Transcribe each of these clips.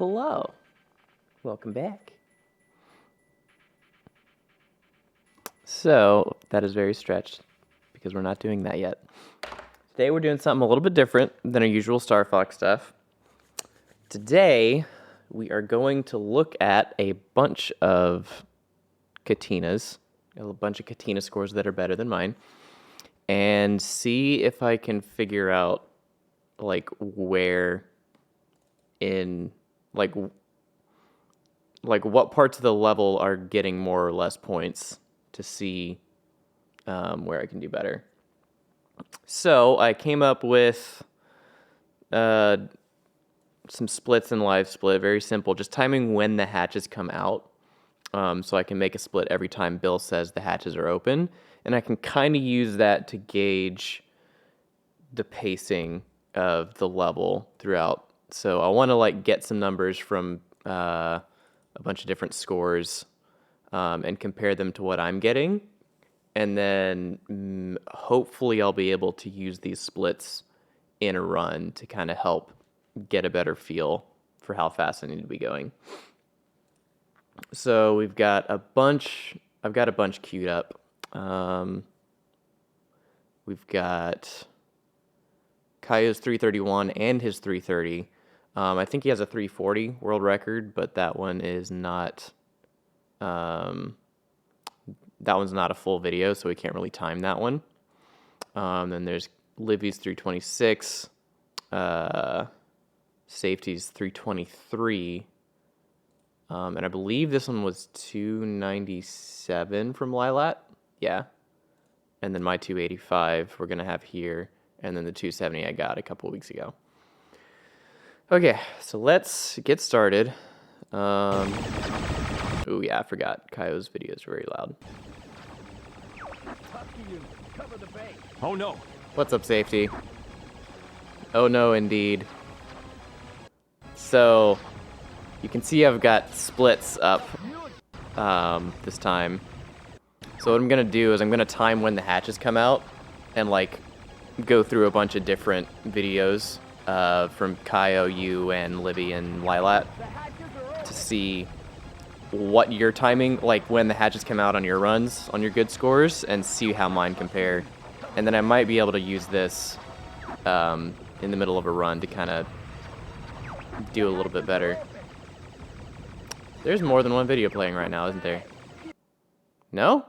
Hello. Welcome back. So, that is very stretched because we're not doing that yet. Today we're doing something a little bit different than our usual Star Fox stuff. Today we are going to look at a bunch of Katinas, a bunch of Katina scores that are better than mine, and see if I can figure out like where in like what parts of the level are getting more or less points to see where I can do better. So I came up with some splits in live split, very simple, just timing when the hatches come out. So I can make a split every time Bill says the hatches are open, and I can kind of use that to gauge the pacing of the level throughout. So I want to like get some numbers from a bunch of different scores and compare them to what I'm getting. And then hopefully I'll be able to use these splits in a run to kind of help get a better feel for how fast I need to be going. So I've got a bunch queued up. We've got Kaio's 331 and his 330. I think he has a 340 world record, but that one is not. That one's not a full video, so we can't really time that one. Then there's Livy's 326, Safety's 323, and I believe this one was 297 from Lilat. Yeah. And then my 285 we're going to have here, and then the 270 I got a couple weeks ago. Okay, so let's get started. Oh yeah, I forgot. Kaio's video is very loud. Oh no. What's up, Safety? Oh no, indeed. So, you can see I've got splits up this time. So what I'm going to do is I'm going to time when the hatches come out and like go through a bunch of different videos from Kaio, you, and Livy and Lilat to see what your timing, like when the hatches come out on your runs, on your good scores, and see how mine compare. And then I might be able to use this in the middle of a run to kind of do a little bit better. There's more than one video playing right now, isn't there? No?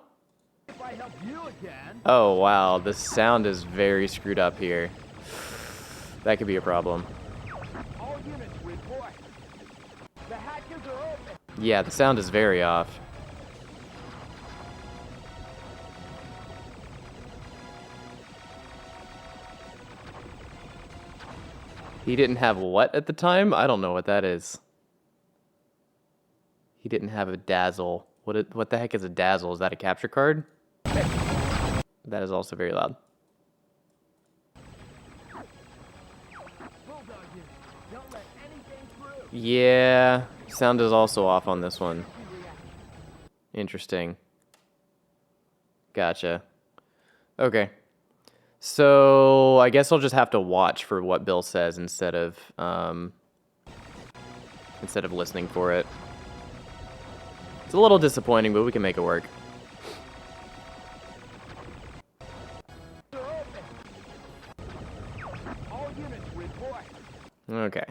Oh wow, the sound is very screwed up here. That could be a problem. Yeah, the sound is very off. He didn't have what at the time? I don't know what that is. He didn't have a dazzle. What the heck is a dazzle? Is that a capture card? That is also very loud. Yeah, sound is also off on this one. Interesting. Gotcha. Okay. So I guess I'll just have to watch for what Bill says instead of listening for it. It's a little disappointing, but we can make it work. Okay.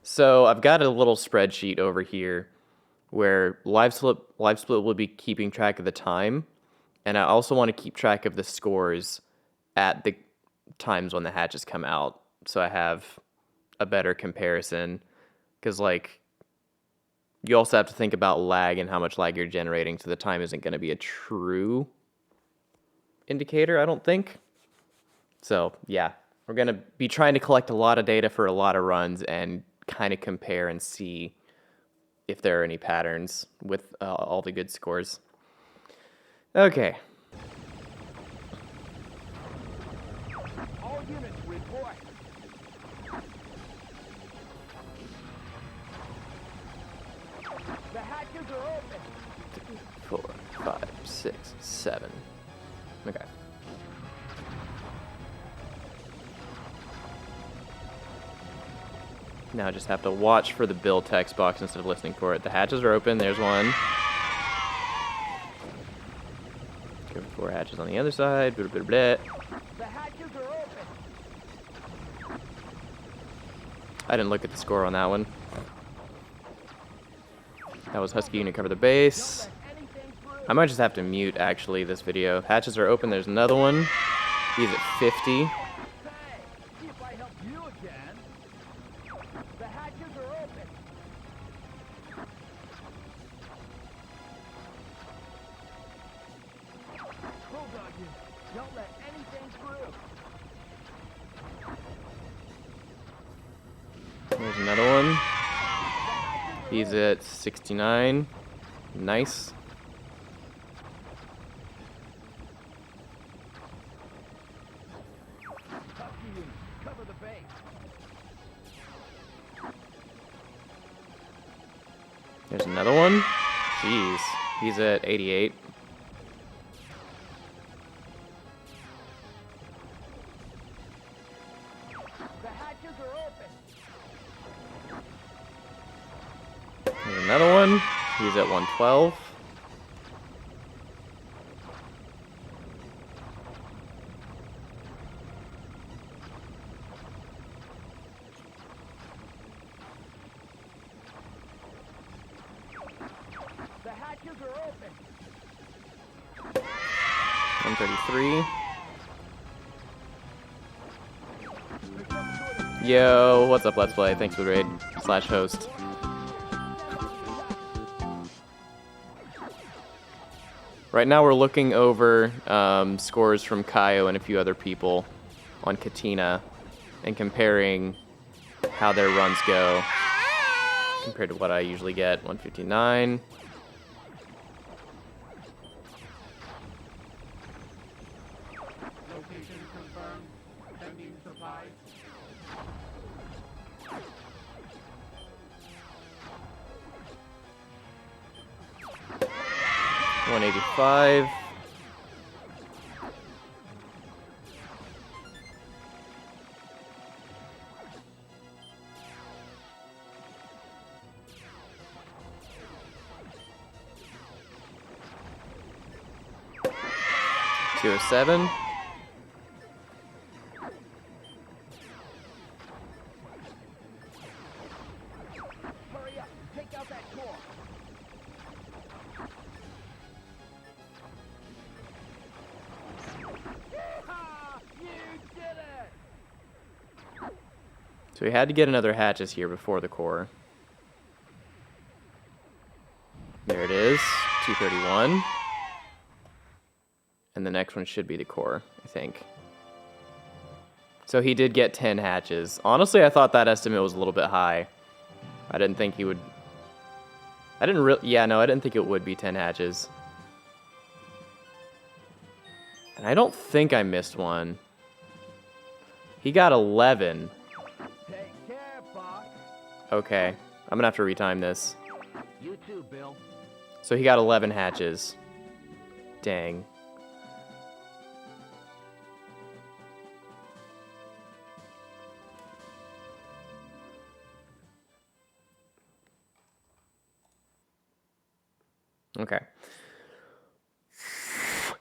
So I've got a little spreadsheet over here where live split will be keeping track of the time, and I also want to keep track of the scores at the times when the hatches come out, so I have a better comparison. Because like, you also have to think about lag and how much lag you're generating, so the time isn't going to be a true indicator, I don't think. So yeah, we're going to be trying to collect a lot of data for a lot of runs and kind of compare and see if there are any patterns with all the good scores. Okay. All units report. 4, 5, 6, 7. Okay. Now I just have to watch for the bill text box instead of listening for it. The hatches are open. There's one. Go for 4 hatches on the other side. Blah, blah, blah. The hatches are open. I didn't look at the score on that one. That was Husky unit cover the base. I might just have to mute, actually, this video. Hatches are open. There's another one. He's at 50. Hey, see if I help you again. The hatches are open. Bulldog you. Don't let anything through. There's another one. He's at 69. Nice. Husky unit, cover the base. There's another one. Jeez. He's at 88. The hatches are open. There's another one. He's at 112. The hatches are open. 133. Yo, what's up, Let's Play? Thanks for the raid. /host. Right now we're looking over scores from Kaio and a few other people on Katina and comparing how their runs go compared to what I usually get. 159. Location confirmed. Sending supplies. 185. $207. Hurry up. Take out that core. Ha! You did it! So we had to get another hatches here before the core. There it is, 231. And the next one should be the core, I think. So he did get 10 hatches. Honestly, I thought that estimate was a little bit high. I didn't think he would... I didn't think it would be 10 hatches. And I don't think I missed one. He got 11. Take care, Fox. Okay, I'm gonna have to retime this. You too, Bill. So he got 11 hatches. Dang. Okay.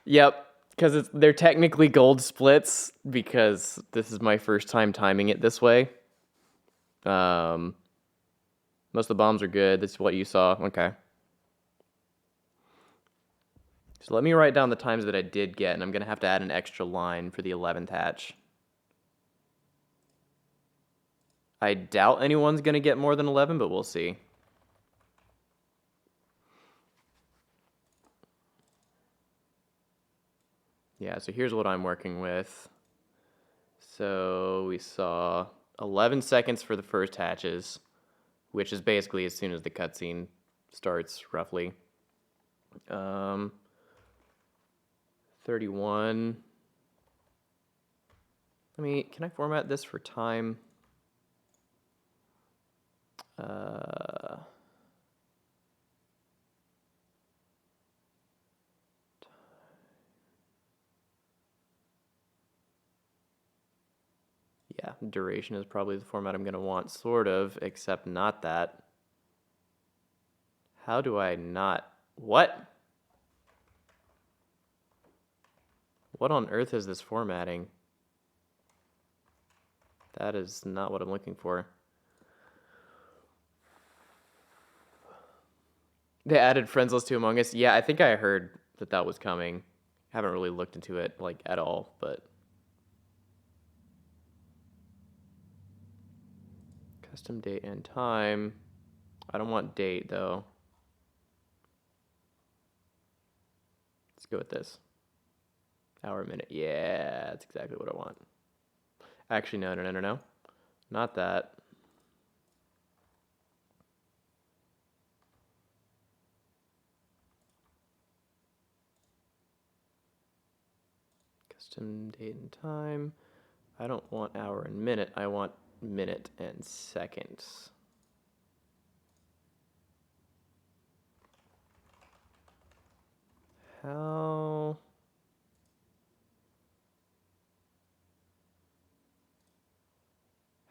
Yep, because they're technically gold splits because this is my first time timing it this way. Most of the bombs are good. This is what you saw. Okay. So let me write down the times that I did get, and I'm going to have to add an extra line for the 11th hatch. I doubt anyone's going to get more than 11, but we'll see. Yeah, so here's what I'm working with. So we saw 11 seconds for the first hatches, which is basically as soon as the cutscene starts, roughly. 31. Can I format this for time? Yeah, duration is probably the format I'm going to want, sort of, except not that. How do I not... What? What on earth is this formatting? That is not what I'm looking for. They added friends list to Among Us. Yeah, I think I heard that that was coming. Haven't really looked into it, like, at all, but... Custom date and time. I don't want date, though. Let's go with this. Hour, minute. Yeah, that's exactly what I want. Actually, no. Not that. Custom date and time. I don't want hour and minute. I want minute and seconds. How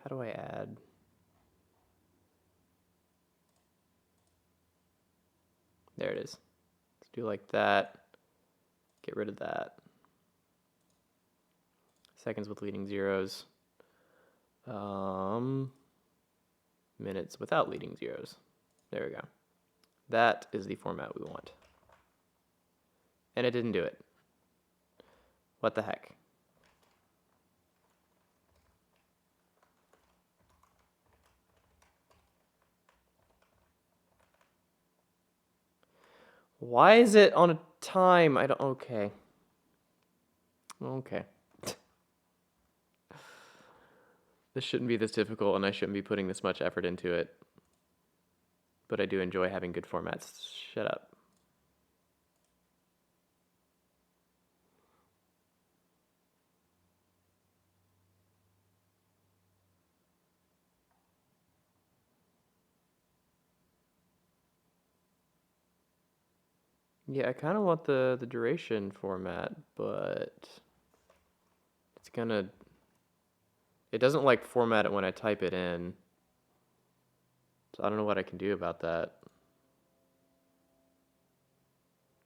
do I add? There it is. Let's do like that. Get rid of that. Seconds with leading zeros. Minutes without leading zeros. There we go. That is the format we want. And it didn't do it. What the heck? Why is it on a time? I don't... Okay. Okay. This shouldn't be this difficult, and I shouldn't be putting this much effort into it. But I do enjoy having good formats. Shut up. Yeah, I kind of want the duration format, but it's gonna... It doesn't like format it when I type it in. So I don't know what I can do about that.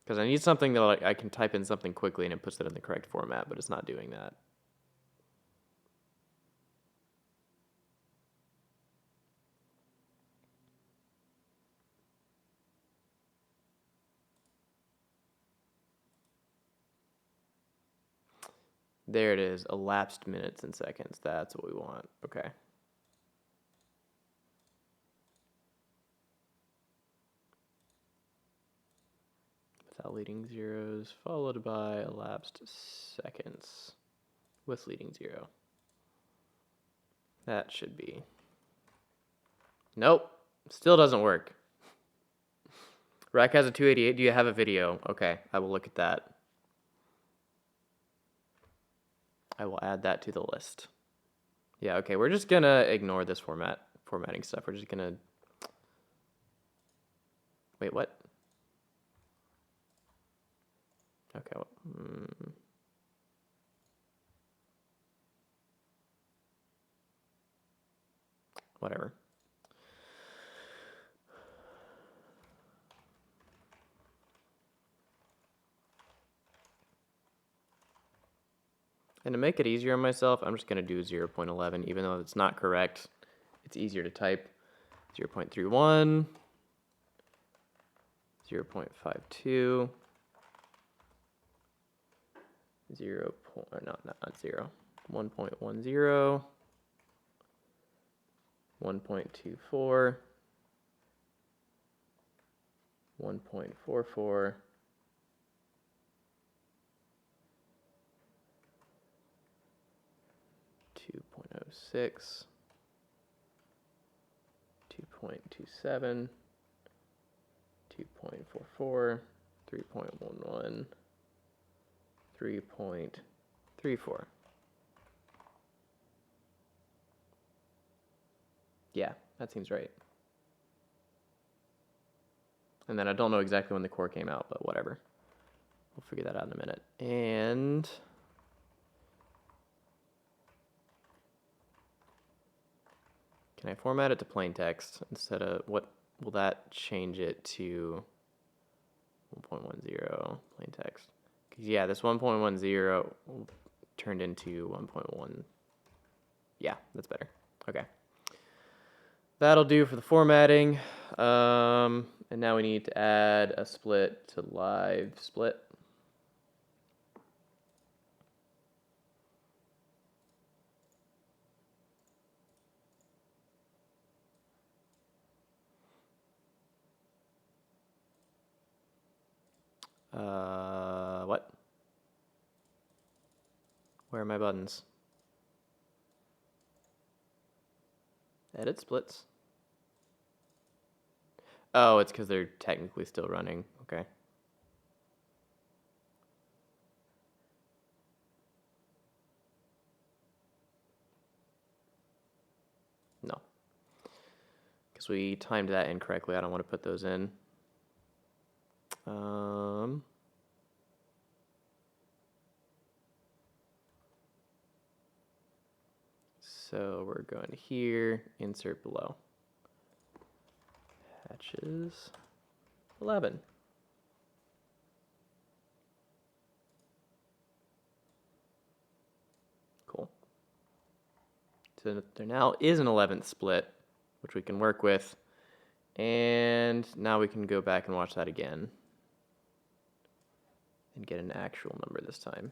Because I need something that like I can type in something quickly and it puts it in the correct format, but it's not doing that. There it is, elapsed minutes and seconds. That's what we want. Okay. Without leading zeros, followed by elapsed seconds with leading zero. That should be. Nope, still doesn't work. Rack has a 288. Do you have a video? Okay, I will look at that. I will add that to the list. Yeah, okay, we're just gonna ignore this formatting stuff. We're just gonna... Wait, what? Okay, well, whatever. And to make it easier on myself, I'm just gonna do 0.11, even though it's not correct. It's easier to type. 0.31, 0.52, 0. Not 0. 1.10, 1.24, 1.44, 2.06, 2.27, 2.44, 3.11, 3.34. Yeah, that seems right. And then I don't know exactly when the core came out, but whatever. We'll figure that out in a minute. And Can I format it to plain text instead of what will that change it to 1.10 plain text? Because yeah, this 1.10 turned into 1.1. Yeah, that's better. Okay. That'll do for the formatting. And now we need to add a split to live split. What? Where are my buttons? Edit splits. Oh, it's because they're technically still running. Okay. No. Because we timed that incorrectly. I don't want to put those in. So we're going to here, insert below. Patches 11. Cool. So there now is an 11th split, which we can work with. And now we can go back and watch that again and get an actual number this time.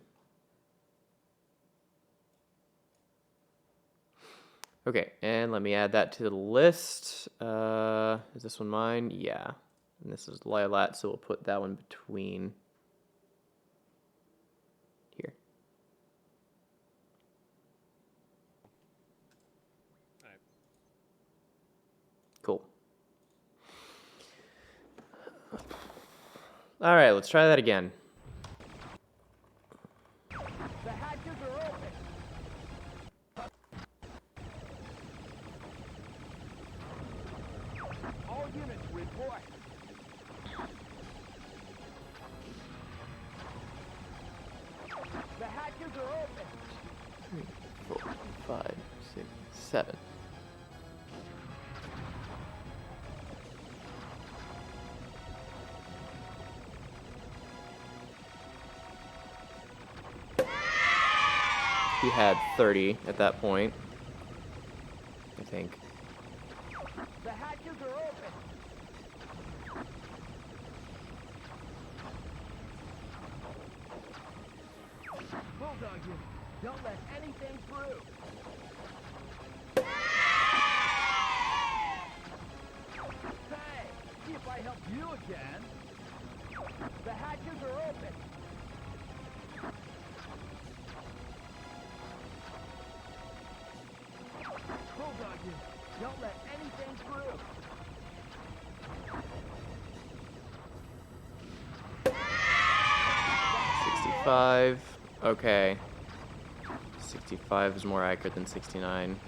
Okay, and let me add that to the list. Is this one mine? Yeah. And this is Lilat, so we'll put that one between here. Cool. All right, let's try that again. The hatches are open. All units report. The hatches are open. 3, 4, 5, 6, 7. He had 30 at that point, I think. The hatches are open. Bulldog unit, don't let anything through. Hey, see if I help you again. The hatches are open. Bulldog unit, don't let anything through. $65. Okay. 65 is more accurate than 69.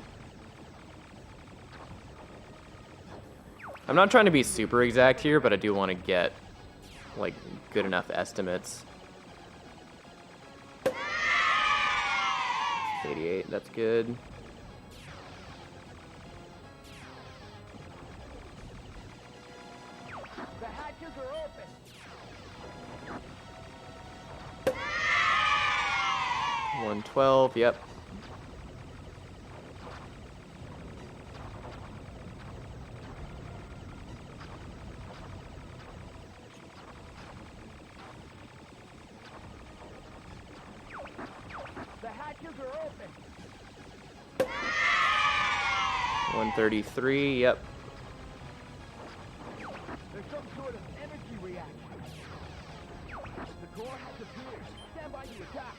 I'm not trying to be super exact here, but I do want to get, like, good enough estimates. 88, that's good. The hatches are open. 112, yep. The hatches are open. 133, yep. There's some sort of energy reaction. The core has appeared. Stand by to attack.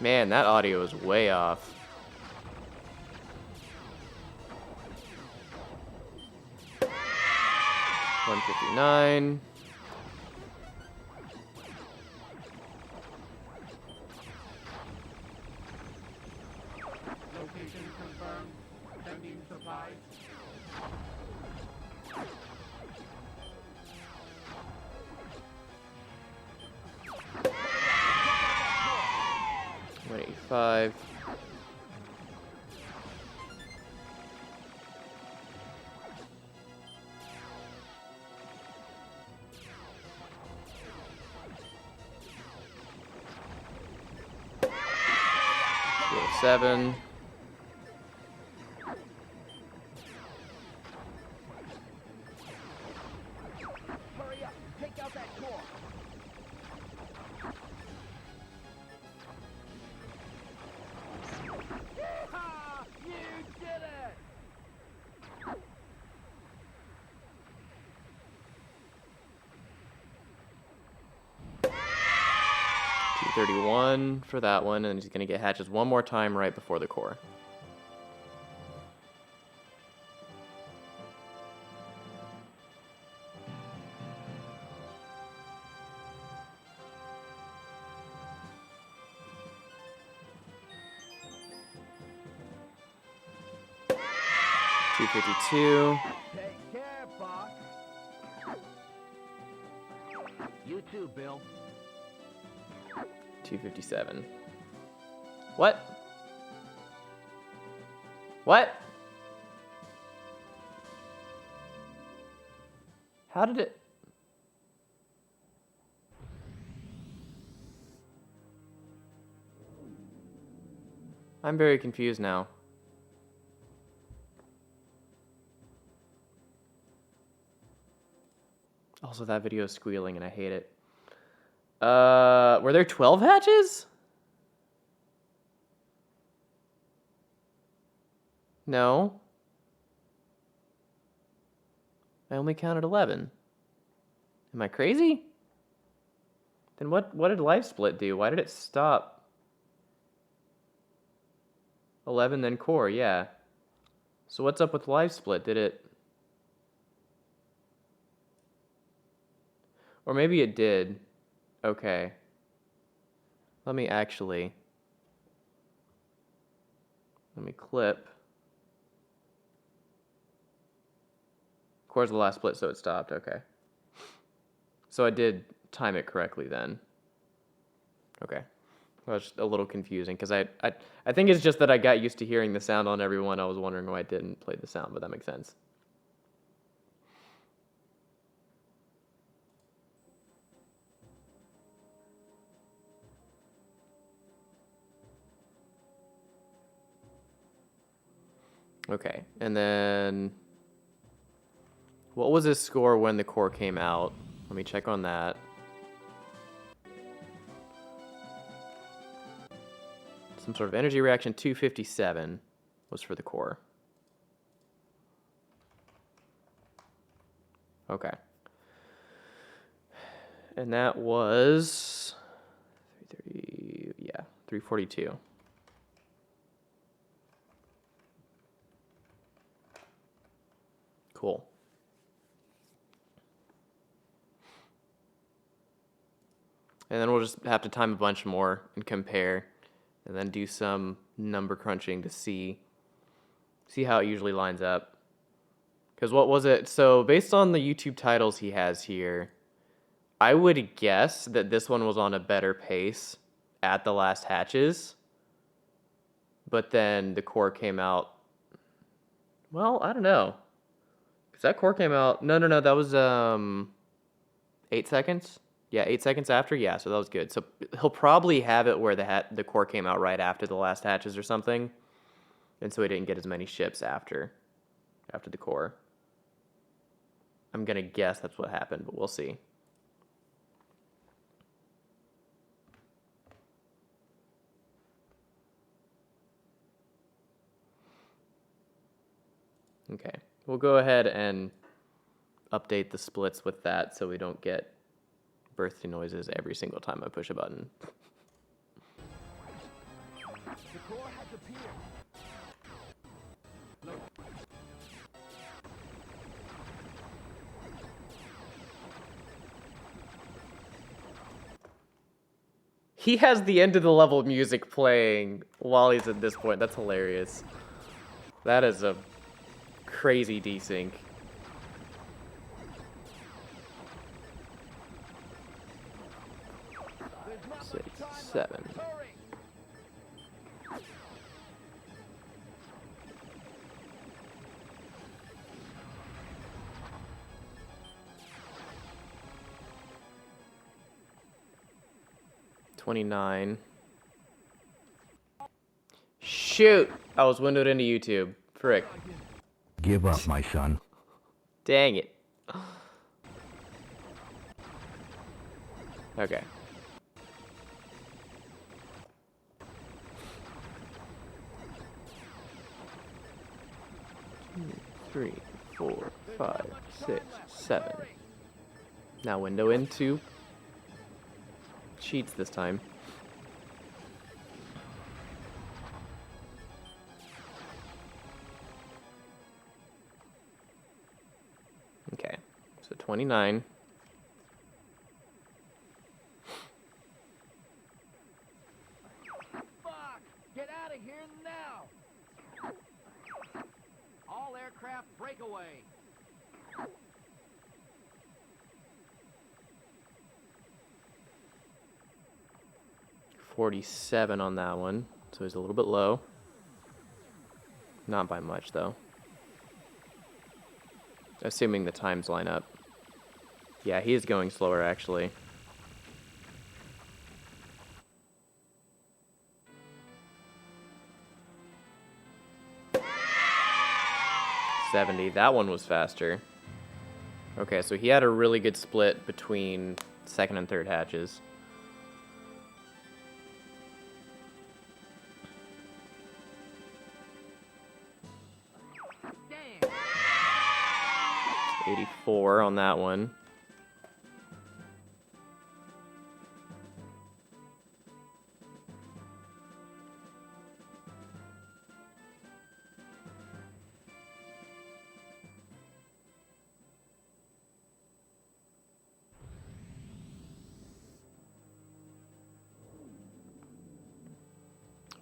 Man, that audio is way off. $159. Location confirmed. Sending supplies. $185. 257. Hurry up. Take out that core. Yeehaw! You did it! 231 for that one, and he's gonna get hatches one more time right before the core. $252. Take care, Fox. You too, Bill. 257. What? What? How did it? I'm very confused now. Also, that video is squealing and I hate it. Were there 12 hatches? No. I only counted 11. Am I crazy? Then what did life split do? Why did it stop? 11 then core, yeah. So what's up with life split? Did it? Or maybe it did. Okay. Let me clip. Core's the last split, so it stopped. Okay. So I did time it correctly then. Okay. Well, it's just a little confusing because I think it's just that I got used to hearing the sound on everyone. I was wondering why I didn't play the sound, but that makes sense. Okay, and then what was his score when the core came out? Let me check on that. Some sort of energy reaction. 257 was for the core. Okay. And that was 342. Cool. And then we'll just have to time a bunch more and compare, and then do some number crunching to see how it usually lines up. Because what was it? So based on the YouTube titles he has here, I would guess that this one was on a better pace at the last hatches, but then the core came out. Well, I don't know. Because that core came out. No, that was 8 seconds. Yeah, 8 seconds after. Yeah, so that was good. So he'll probably have it where the core came out right after the last hatches or something, and so he didn't get as many ships after the core. I'm gonna guess that's what happened, but we'll see. Okay, we'll go ahead and update the splits with that so we don't get birthday noises every single time I push a button. The core has appeared. Look. He has the end of the level music playing while he's at this point. That's hilarious. That is a crazy desync. There's not 6, much time left. 7. Hurry. $29. Shoot! I was windowed into YouTube. Frick. Give up, my son. Dang it. Okay. 3, 4, 5, 6, 7. Now window into cheats this time. Okay, so 29. Fuck! Get out of here now! All aircraft breakaway. 47 on that one, so he's a little bit low. Not by much, though. Assuming the times line up. Yeah, he is going slower, actually. $70. That one was faster. Okay, so he had a really good split between second and third hatches. Damn! 84 on that one.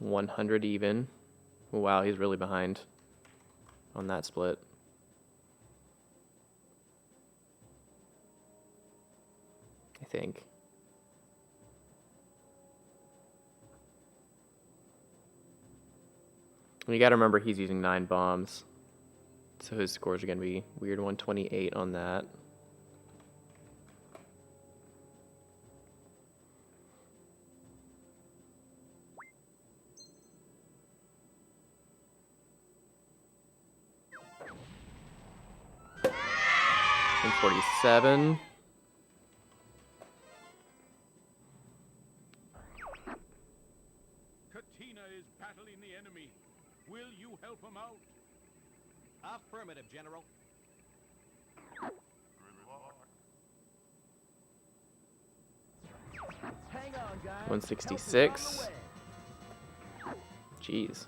$100 even. Wow, he's really behind on that split. I think. You gotta remember he's using 9 bombs. So his scores are gonna be weird. 128 on that. And 47. Katina is battling the enemy. Will you help him out? Affirmative, General. Hang on, guys. 166. Help is on Jeez.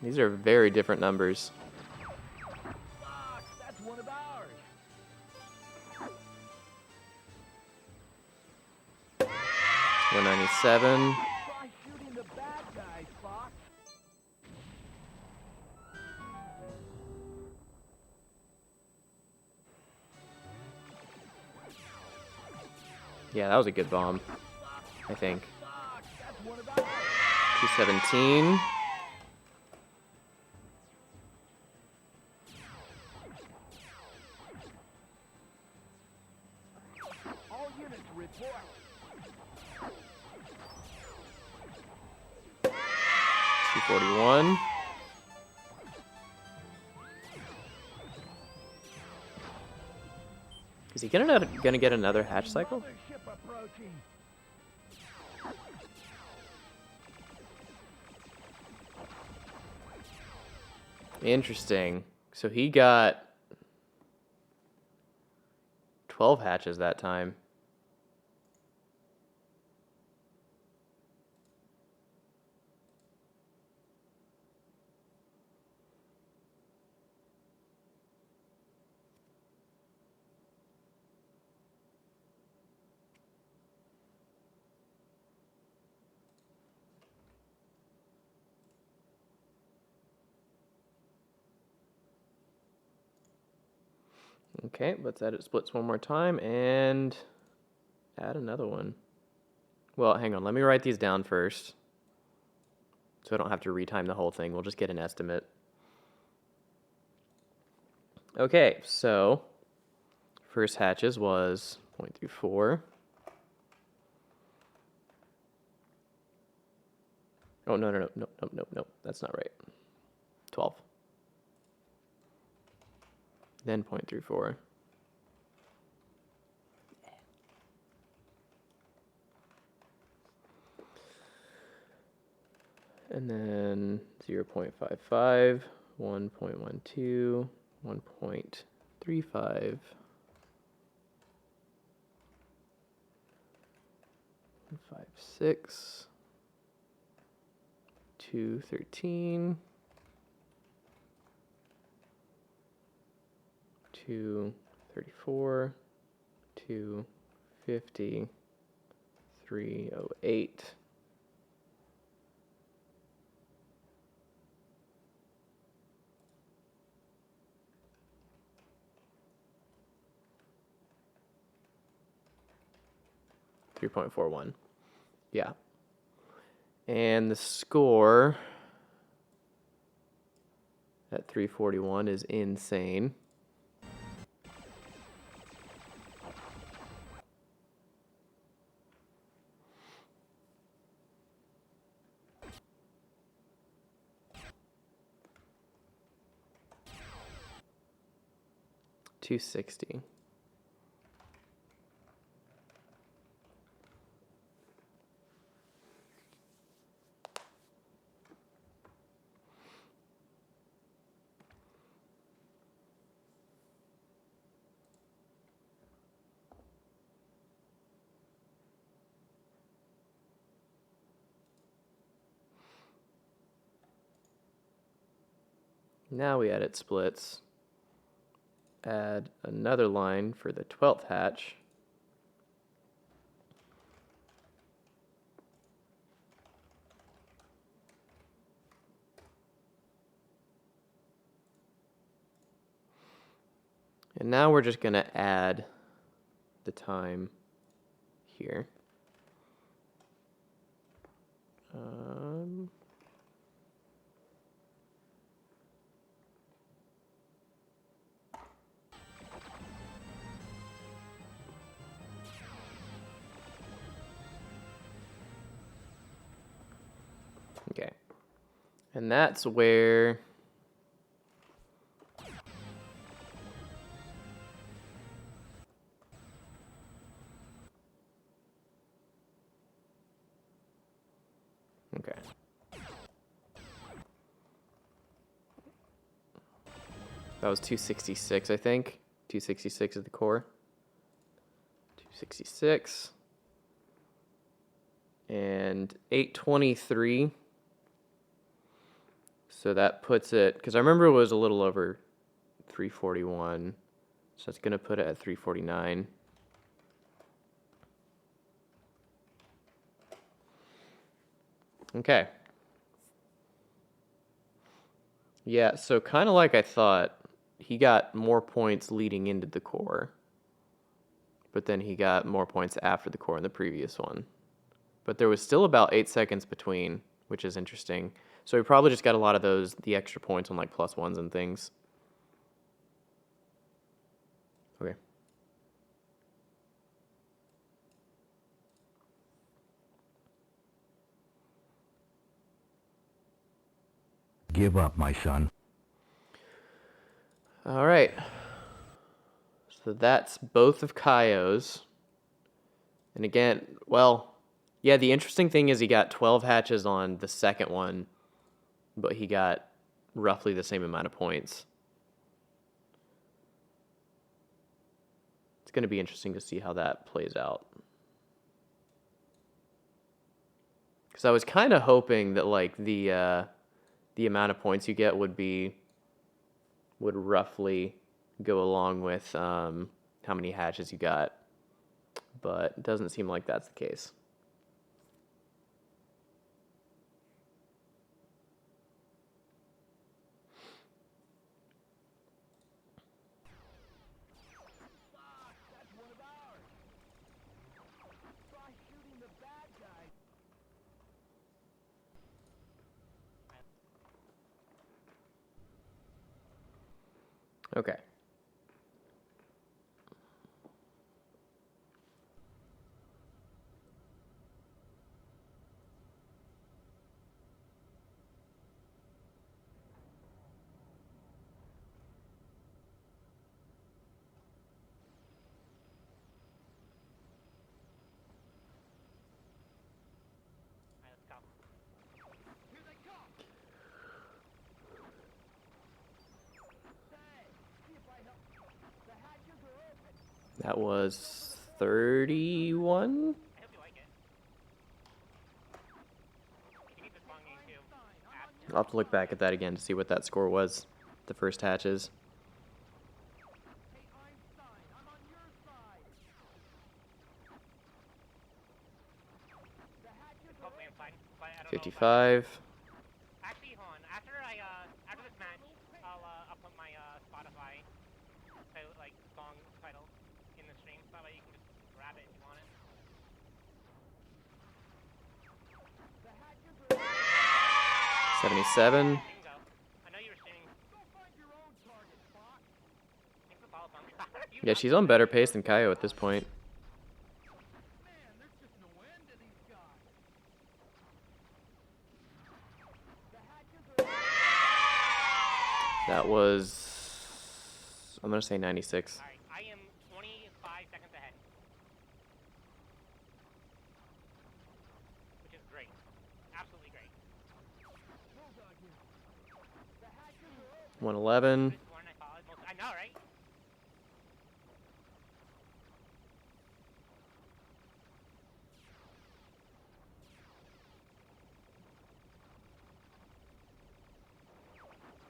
These are very different numbers. the way. Fuck! That's one of ours. 197. Try shooting the bad guys, Fox. Yeah, that was a good bomb, I think. Fuck! That's one of ours. 217. All units report. 241. Is he gonna get another hatch cycle? Mothership approaching. Interesting. So he got 12 hatches that time. Okay, let's edit splits one more time and add another one. Well, hang on, let me write these down first so I don't have to retime the whole thing. We'll just get an estimate. Okay, so first hatches was 0.34. Oh, no, no, no, no, no, no, no. That's not right. 12. Then 0.34. And then 0.55, 1.12, 1.35, 1.56, 2.13, 2.34, 2.50, 3.08. .41. Yeah. And the score at 341 is insane. .260. Now we edit splits. Add another line for the 12th hatch. And now we're just going to add the time here. Okay. And that's where okay. That was 266, I think. 266 is the core. 266. And 823. So that puts it, because I remember it was a little over 341. So that's going to put it at 349. Okay. Yeah, so kind of like I thought, he got more points leading into the core. But then he got more points after the core in the previous one. But there was still about 8 seconds between, which is interesting. So he probably just got a lot of those, the extra points on like +1s and things. Okay. Give up, my son. All right. So that's both of Kaio's. And again, well, yeah, the interesting thing is he got 12 hatches on the second one, but he got roughly the same amount of points. It's going to be interesting to see how that plays out. Because I was kind of hoping that like the amount of points you get would roughly go along with how many hatches you got, but it doesn't seem like that's the case. That's one of ours. Try shooting the bad guy. Okay. That was 31. I hope you like it. If you need this long game too, ask. I'll have to look back at that again to see what that score was. The first hatches. Hey, Einstein, I'm on your side. The hatches are Hopefully I'm fine. But I don't know. 55. Actually, hold on. After this match, I'll put my Spotify like song title in the stream, so that way you can just grab it if you want it. The hatches are 77. Bingo. I know you were streaming. Go find your own target, Fox. Thanks for the follow, Punk. Yeah, she's on better pace than Kaio at this point. Man, there's just no end to these guys. The hatches are That was, I'm gonna say 96. Alright, I am 25 seconds ahead. Which is great. Absolutely great. bulldog here. The hatches are open. 111. This one I followed most. I know, right?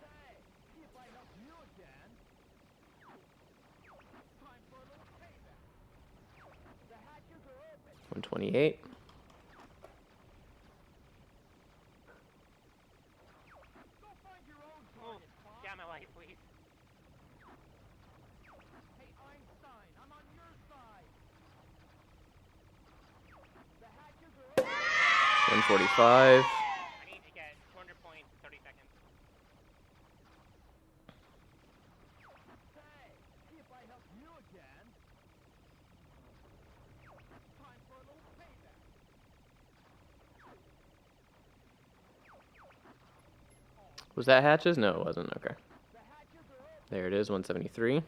Say, see if I help you again. Time for a little payback. The hatches are open. 128. Go find your own Oh, target, Fox. get out of my life, please. Hey, Einstein, I'm on your side. The hatches are open. 145. I need to get 200 points in 30 seconds. Say, see if I help you again. Time for a little payback. Was that hatches? No, it wasn't. Okay. The hatches are open. There it is, 173.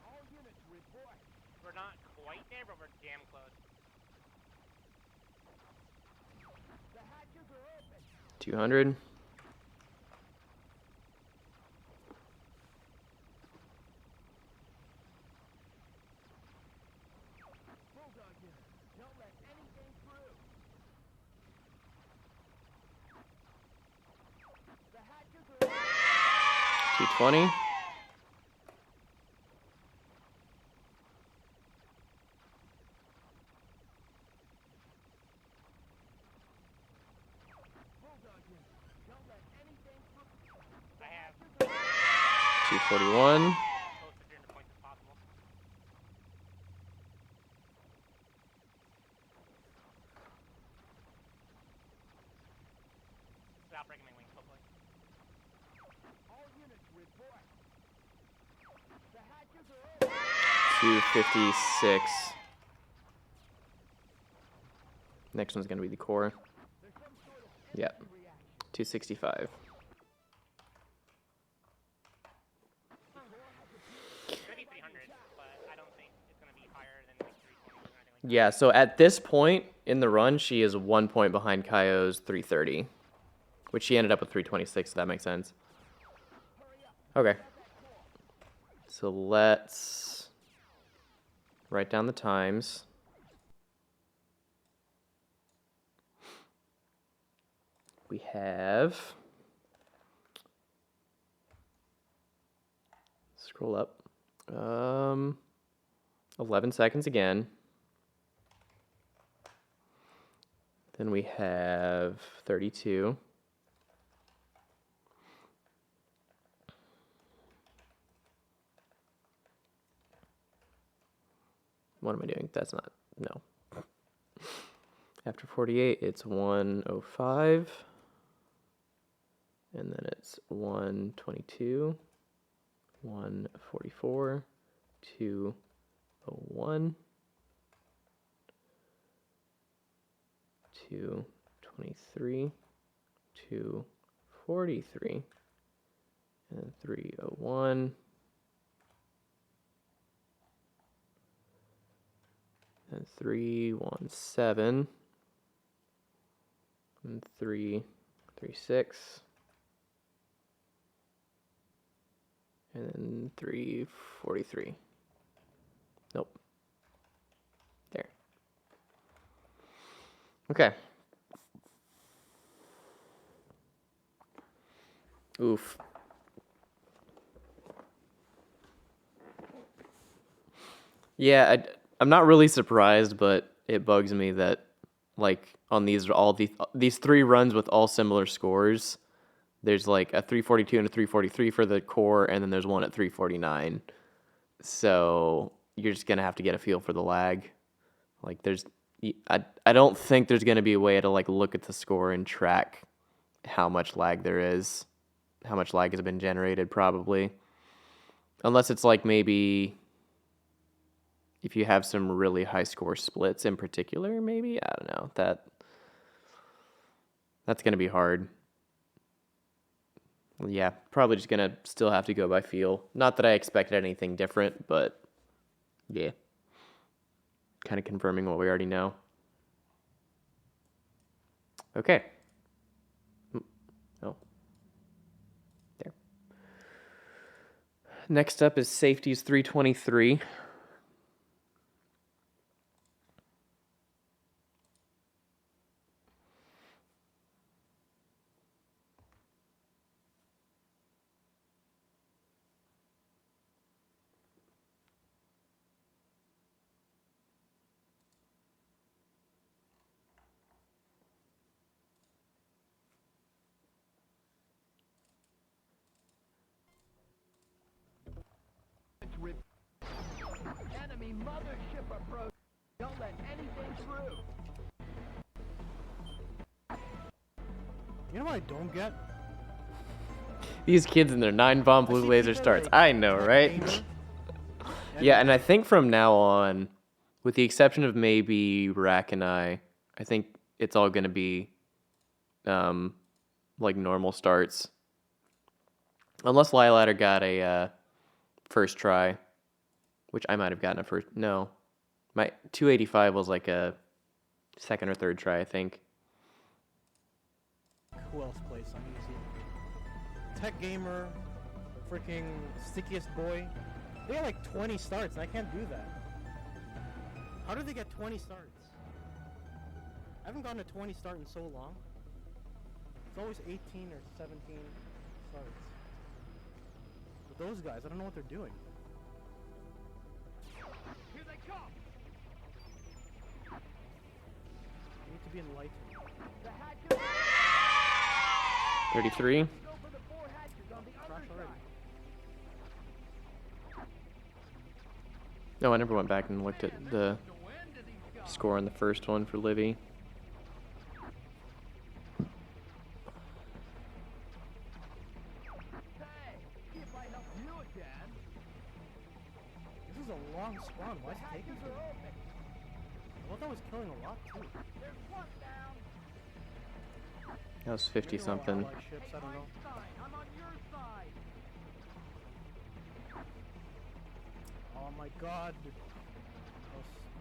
All units report. We're not quite there, but we're damn close. The hatches are open. 200. Bulldog here. Don't let anything through. The hatches are open. 220. Bulldog here. Don't let anything through. I have 241. close to 300 points as possible. Without breaking my wings, hopefully. All units report. The hatches are open. 256. Next one's gonna be the core. There's some sort of Yep. energy reaction. 265. It's gonna be 300, but I don't think it's gonna be higher than like 320 or anything like that. Yeah, so at this point in the run, she is 1 point behind Kaio's 330, which she ended up with 326, if that makes sense. Okay. So let's write down the times. We have, scroll up, 11 seconds again. Then we have 32. What am I doing? That's not, no. After 48, it's 105. And then it's 122, 144, 201, 223, 243, and 301, and 317, And 336. And then 343. Nope. There. Okay. Oof. Yeah, I'm not really surprised, but it bugs me that, like, on these 3 runs with all similar scores, there's like a 342 and a 343 for the core, and then there's one at 349. So you're just gonna have to get a feel for the lag. Like, I don't think there's gonna be a way to like look at the score and track how much lag there is, how much lag has been generated, probably, unless it's like maybe if you have some really high score splits in particular, maybe. I don't know. That's going to be hard. Yeah, probably just going to still have to go by feel. Not that I expected anything different, but yeah. Kind of confirming what we already know. Okay. Oh. There. Next up is safeties 323. Enemy mothership approach. Don't let anything through. You know what I don't get? These kids and their 9-bomb blue see laser people starts. like I know, right? Katina. Yeah, and I think from now on, with the exception of maybe Rack and I think it's all going to be like normal starts. Unless Lilatter got a first try, which I might have gotten a first. No, my 285 was like a second or third try, I think. Who else plays on easy? Tech Gamer, freaking stickiest boy. They got like 20 starts, and I can't do that. How do they get 20 starts? I haven't gotten a 20 start in so long. It's always 18 or 17 starts. But those guys, I don't know what they're doing. Here they come. They need to be enlightened. The hatches 33. go for the 4 hatches on the Crash underside. already. No, I never went back and looked at the score on the first one for Livy. Hey, if I help you again. This is a long spawn. Why is it taking so long? I thought I was killing a lot too. There's one down. That was 50 something. Allied ships, I don't know. Einstein, I'm on your side. Oh my god.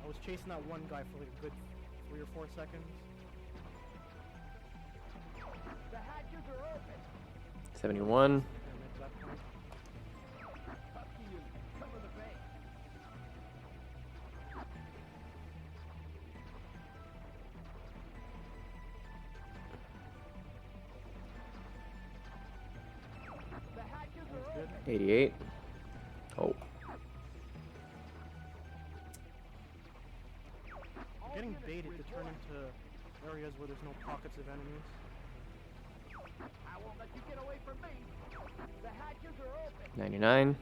I was chasing that one guy for like a good 3 or 4 seconds. The hatches are open. 71. And at that point, Up to you. Cover the base. The hatches are good. open. 88. Oh. I'm getting baited to turn into areas where there's no pockets of enemies. I won't let you get away from me. The hatches are open. 99.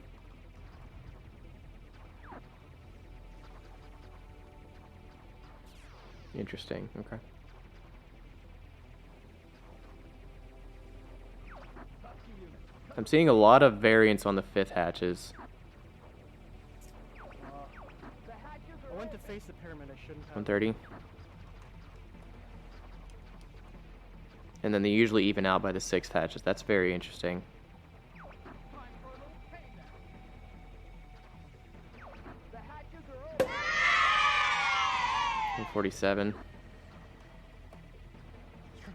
Interesting. Okay. I'm seeing a lot of variance on the 5th hatches. The hatches I are went to face the pyramid, I shouldn't have. 130. And then they usually even out by the 6th hatches. That's very interesting. time for a little payback. The hatches are open. 147.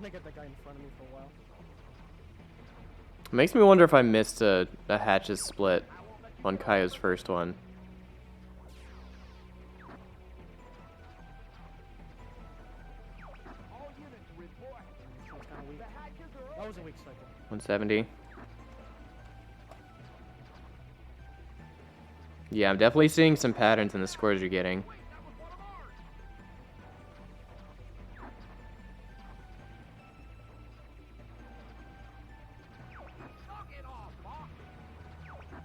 trying to get that guy in front of me for a while. Makes me wonder if I missed a hatches split on Kaio's first one. All units report. That's kind of weak. The hatches are open. That was a weak cycle. 170. Yeah, I'm definitely seeing some patterns in the scores you're getting. Knock it off, Hawk.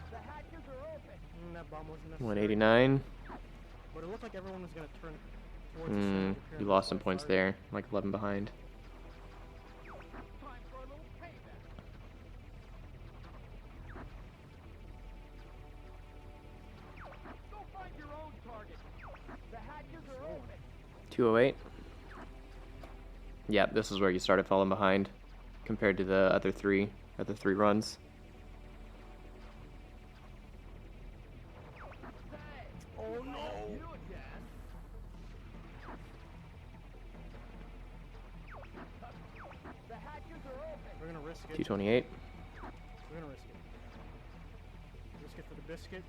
The hatches are open. That bomb wasn't necessary. 189. But it looked like everyone was gonna turn towards the center of the You pyramid lost some before I points started. there, like 11 behind. Time for a little payback. Go find your own target. The hatches are open. 208. Yeah, this is where you started falling behind compared to the other three runs. Oh no! You again. The hatches are open. We're gonna risk it. 228. We're gonna risk it. Risk it for the biscuit.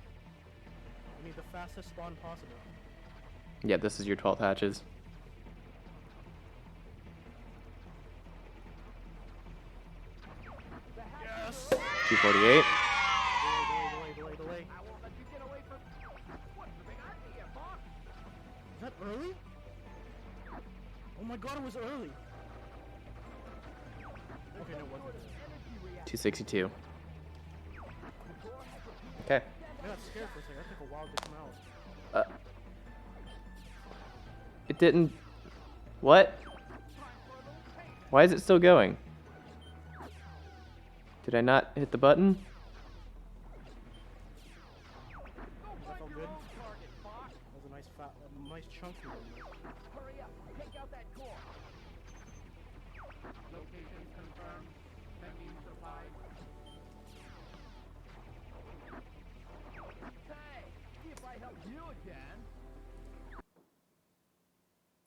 We need the fastest spawn possible. Yeah, this is your 12th hatches. Yes! 248. Delay. I won't let you get away from. What's the big idea, Hawk? Is that early? Oh my god, it was early. Okay, no, it wasn't. Energy reaction. 262. Okay. I got scared for a second. That took a while to come out. It didn't... What? Why is it still going? Did I not hit the button? Does that feel good? That was a nice chunk from it. Hurry up. Take out that core. Location confirmed. Sending supplies. Hey, see if I help you again.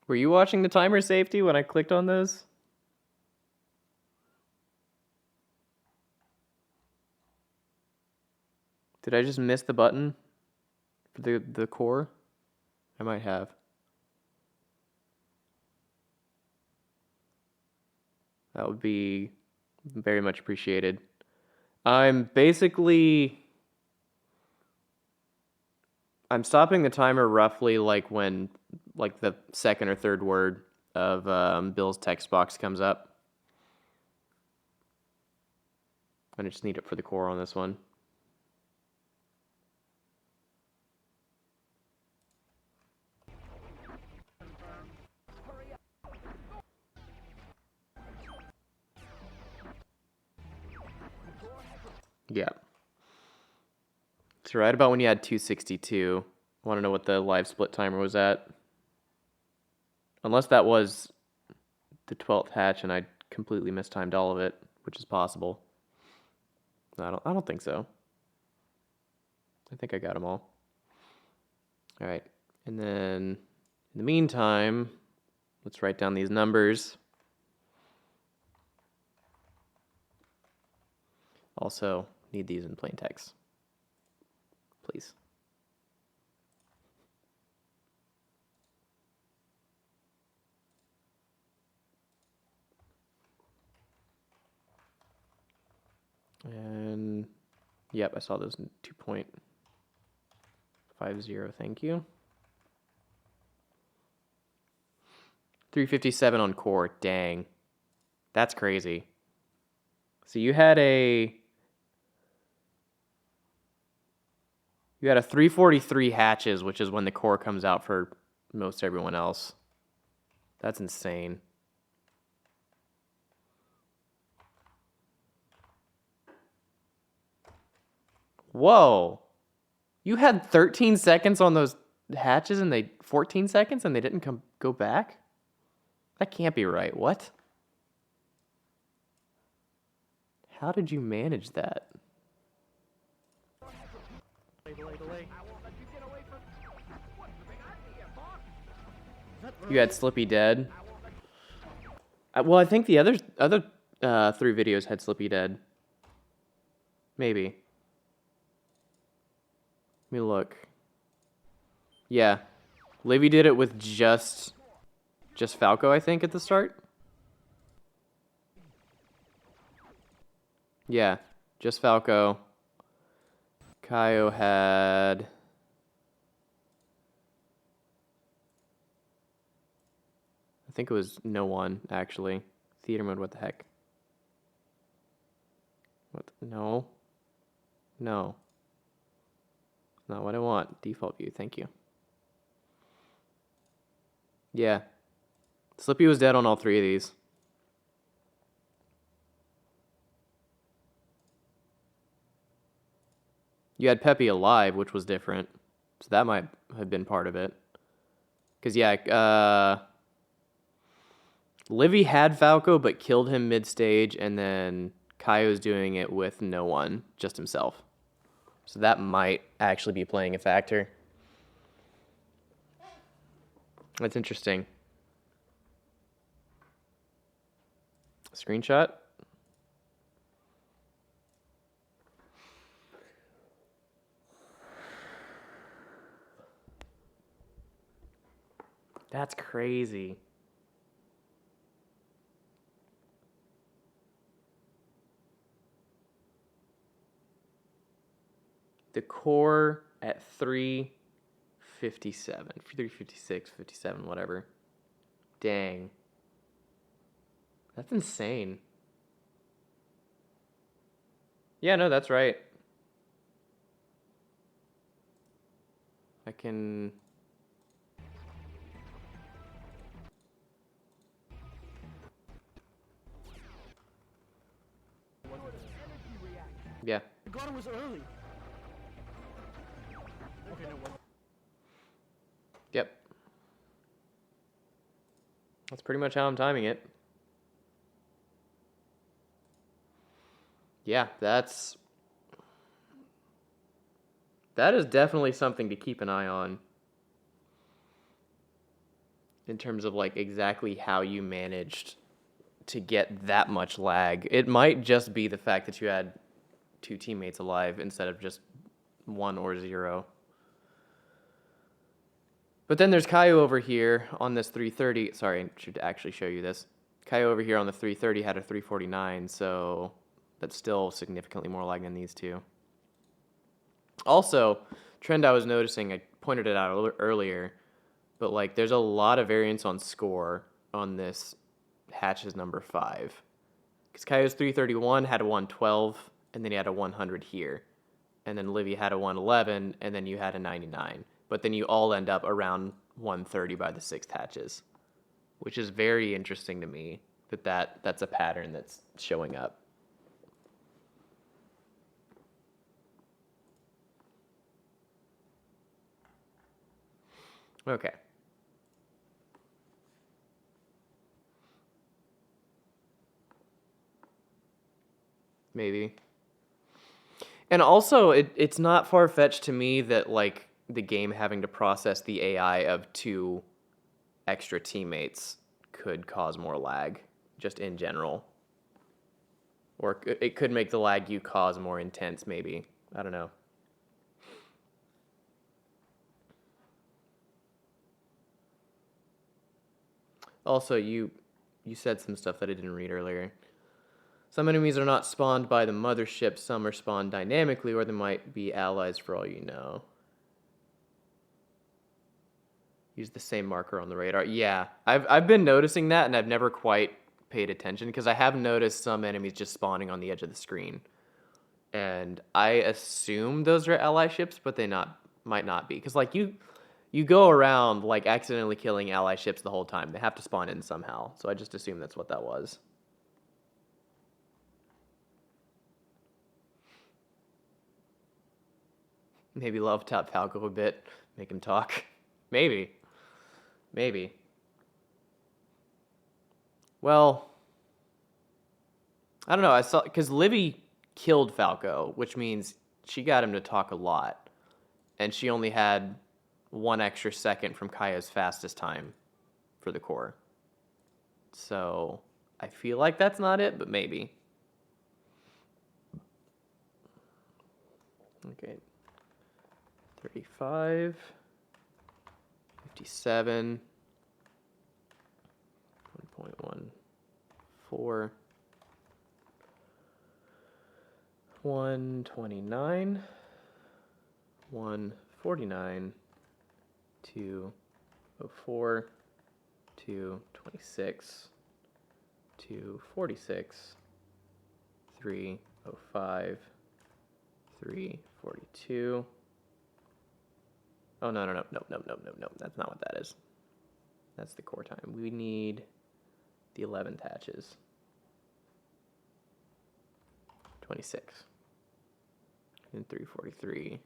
Were you watching the timer safety when I clicked on those? Did I just miss the button for the core? I might have. That would be very much appreciated. I'm stopping the timer roughly like when the second or third word of Bill's text box comes up. I just need it for the core on this one. Yeah. So right about when you had 262, I want to know what the live split timer was at. Unless that was the 12th hatch and I completely mistimed all of it, which is possible. I don't think so. I think I got them all. All right. And then in the meantime, let's write down these numbers. Also, need these in plain text. Please. And yep, I saw those in 2.50. Thank you. 357 on core. Dang. That's crazy. So you had a 343 hatches, which is when the core comes out for most everyone else. That's insane. Whoa. You had 13 seconds on those hatches and 14 seconds and they didn't go back? That can't be right. What? How did you manage that? Delay. I won't let you get away from. What's the big idea, Hawk? Is that You had early? Slippy dead. Well, I think the other three videos had Slippy dead. Maybe. Let me look. Yeah. Livy did it with just Falco, I think, at the start. Yeah, just Falco. Kaio had... I think it was no one, actually. Theater mode, what the heck? What? No. No. Not what I want. Default view, thank you. Yeah. Slippy was dead on all three of these. You had Peppy alive, which was different. So that might have been part of it. Because, yeah, Livy had Falco, but killed him mid-stage, and then Kaio's doing it with no one, just himself. So that might actually be playing a factor. That's interesting. Screenshot? That's crazy. The core at 357, 356, 57, whatever. Dang. That's insane. Yeah, no, that's right. I can... Yeah. I got it was early. Okay, no, what? Yep. That's pretty much how I'm timing it. Yeah, that is definitely something to keep an eye on in terms of like exactly how you managed to get that much lag. It might just be the fact that you had two teammates alive instead of just 1 or 0. But then there's Kaio over here on this 330. Sorry, I should actually show you this. Kaio over here on the 330 had a 349, so that's still significantly more lag than these two. Also, trend I was noticing, I pointed it out earlier, but like there's a lot of variance on score on this Hatches number 5. Because Kaio's 331 had a 112, and then he had a 100 here. And then Livy had a 111, and then you had a 99. But then you all end up around 130 by the 6th Hatches, which is very interesting to me that's a pattern that's showing up. Okay. Maybe. And also, it's not far-fetched to me that, like, the game having to process the AI of 2 extra teammates could cause more lag, just in general. Or it could make the lag you cause more intense, maybe. I don't know. Also, you said some stuff that I didn't read earlier. Some enemies are not spawned by the mothership, some are spawned dynamically, or they might be allies for all you know. Use the same marker on the radar. Yeah, I've been noticing that, and I've never quite paid attention, because I have noticed some enemies just spawning on the edge of the screen. And I assume those are ally ships, but they might not be. Because, like, you go around, like, accidentally killing ally ships the whole time. They have to spawn in somehow. So I just assume that's what that was. Maybe love Top Falco a bit. Make him talk. Maybe. Maybe. Well, I don't know. I saw... Because Livy killed Falco, which means she got him to talk a lot. And she only had 1 extra second from Kaio's fastest time for the core. So I feel like that's not it, but maybe. Okay. 35, 57, 1.14, 129, 149, 204, 226, 246, 305, 342. Oh, no. That's not what that is. That's the core time. We need the 11th hatches. 26. And 343.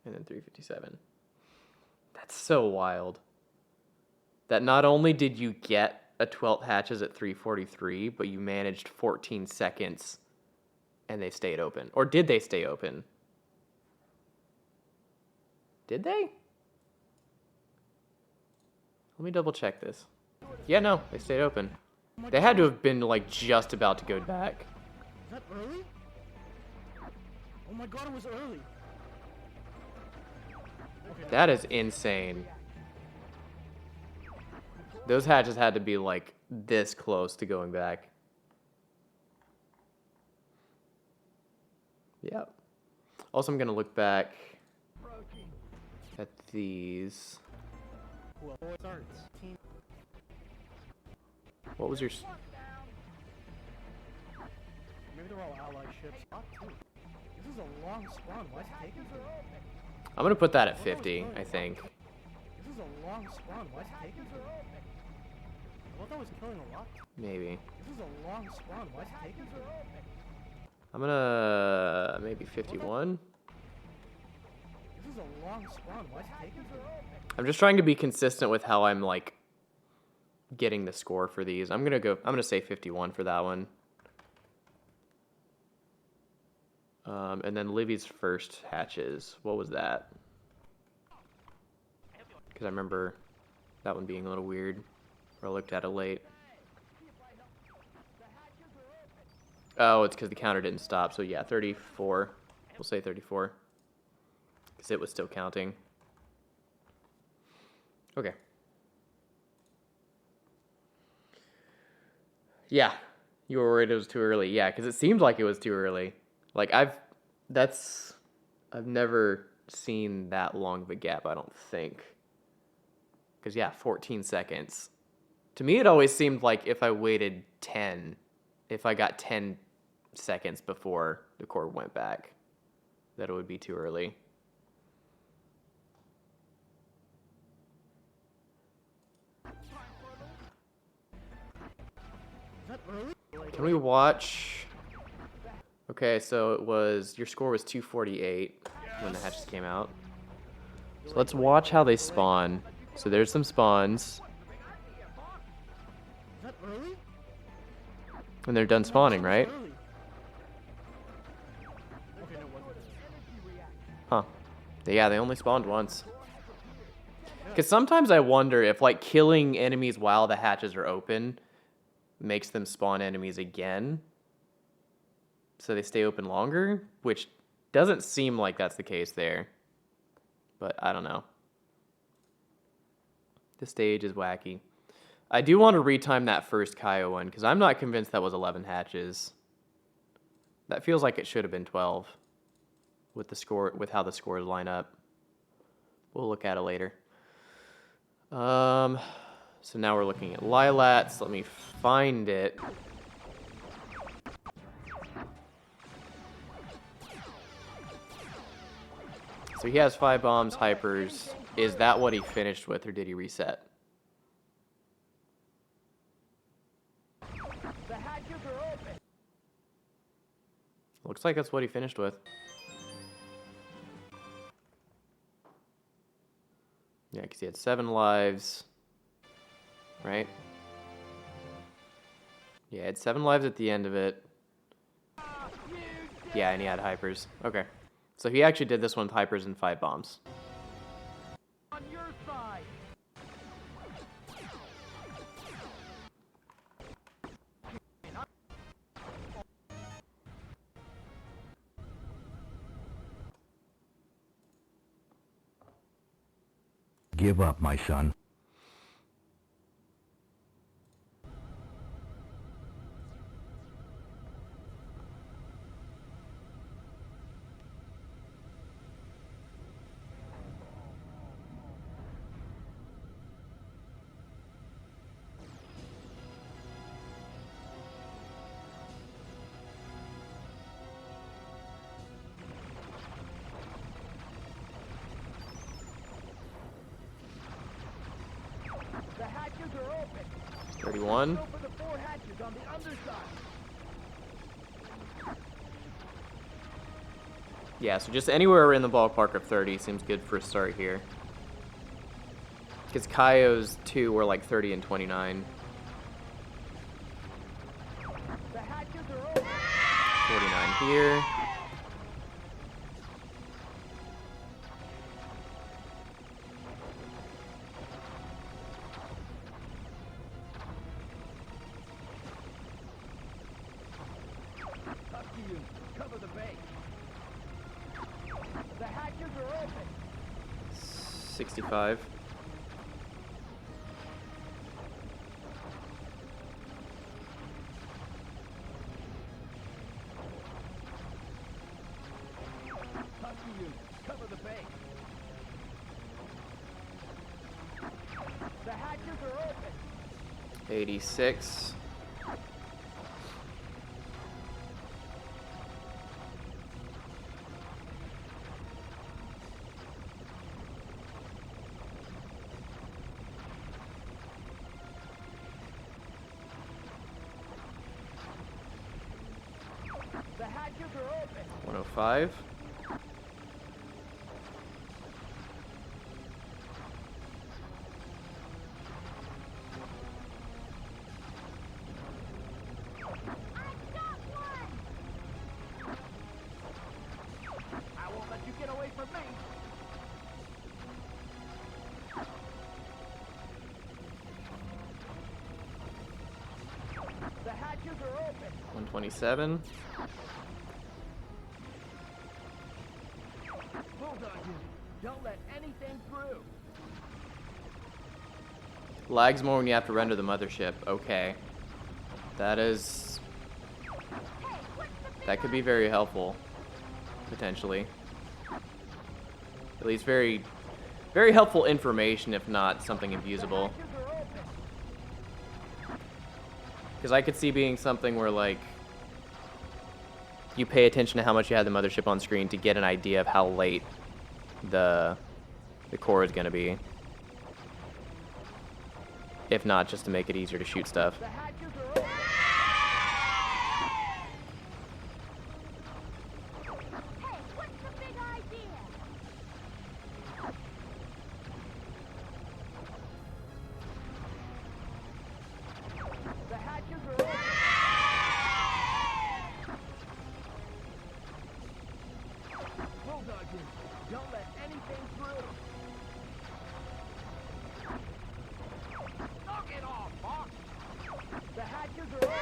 And then 357. That's so wild. That not only did you get a 12th hatches at 343, but you managed 14 seconds and they stayed open. Or did they stay open? Did they? Let me double check this. Yeah, no, they stayed open. They had to have been like just about to go back. Is that early? Oh my god, it was early. Okay. That is insane. Those hatches had to be like this close to going back. Yeah. Also, I'm gonna look back at these. Well, it starts. What was your? Maybe they're all allied ships. This is a long spawn. Why is it taking so long? I'm gonna put that at 50. I think. This is a long spawn. Why is it taking so long? I thought that was killing a lot. Maybe. This is a long spawn. Why is it taking so long? I'm gonna maybe 51. This is a long spawn. Why is it taking so long? I'm just trying to be consistent with how I'm like getting the score for these. I'm gonna say 51 for that one. And then Livy's first hatches. What was that? Because I remember that one being a little weird. Or I looked at it late. Oh, it's because the counter didn't stop. So yeah, 34. We'll say 34. Because it was still counting. Okay. Yeah, you were worried it was too early. Yeah, because it seemed like it was too early. Like I've never seen that long of a gap, I don't think. Because yeah, 14 seconds. To me, it always seemed like if I waited 10, if I got 10 seconds before the core went back, that it would be too early. Can we watch? Okay, so it was, your score was 248 when the hatches came out. So let's watch how they spawn. So there's some spawns. Is that early? And they're done spawning, right? Okay, no, what? Huh. Yeah, they only spawned once. Because sometimes I wonder if, like, killing enemies while the hatches are open makes them spawn enemies again. So they stay open longer, which doesn't seem like that's the case there. But I don't know. The stage is wacky. I do want to retime that first Kaio one, because I'm not convinced that was 11 hatches. That feels like it should have been 12 with the score, with how the scores line up. We'll look at it later. So now we're looking at Lilats. Let me find it. So he has 5 bombs, hypers. Is that what he finished with, or did he reset? The hatches are open. Looks like that's what he finished with. Yeah, because he had 7 lives. Right? Yeah, he had 7 lives at the end of it. Yeah, and he had hypers. Okay. So he actually did this one with hypers and 5 bombs. On your side. Give up, my son. The hatches are open. 31. Go for the 4 hatches on the underside. Yeah, so just anywhere in the ballpark of 30 seems good for a start here. Because Kaio's 2 were like 30 and 29. The hatches are open. 49 here. Husky units, cover the base. The hatches are open. 65. Husky units, cover the base. The hatches are open. 86. The hatches are open. 105. I won't let you get away from me. The hatches are open. 127. Bulldog unit, don't let anything through. Lags more when you have to render the mothership. Okay. That is... That could be very helpful. Potentially. At least very helpful information, if not something abusable. Hatches are open. Because I could see being something where, like, you pay attention to how much you have the mothership on screen to get an idea of how late the core is going to be. If not, just to make it easier to shoot stuff. The hatches are open. Hey, what's the big idea? The hatches are open. Bulldog unit, don't let anything through. Knock it off, Fox. The hatches are open.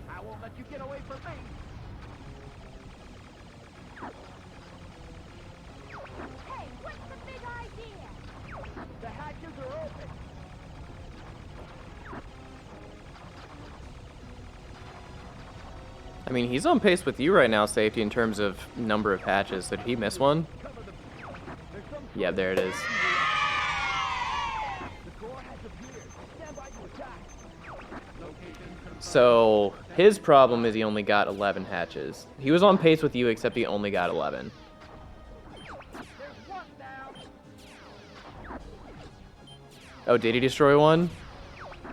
I won't let you get away from me. Hey, what's the big idea? The hatches are open. I mean, he's on pace with you right now, Safety, in terms of number of hatches. So did he miss one? Cover the... There's some Yeah, sort there of it is. The core has appeared. Stand by to attack. So his problem is he only got 11 hatches. He was on pace with you, except he only got 11. There's one down. Oh, did he destroy one?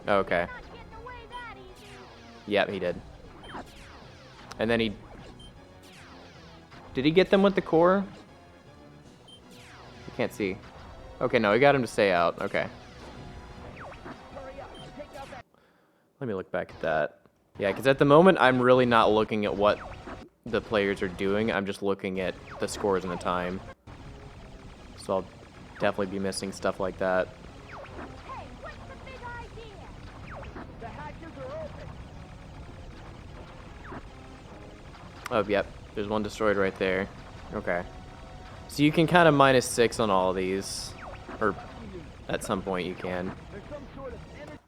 Okay. Not getting away that easy. Yep, he did. And then he... Did he get them with the core? I can't see. Okay, no, he got him to stay out. Okay. Hurry up. Take out that... Let me look back at that. Yeah, because at the moment, I'm really not looking at what the players are doing. I'm just looking at the scores and the time. So I'll definitely be missing stuff like that. Hey, what's the big idea? Oh, yep. There's one destroyed right there. Okay. So you can kind of -6 on all of these. Or at some point you can. There's some sort of energy.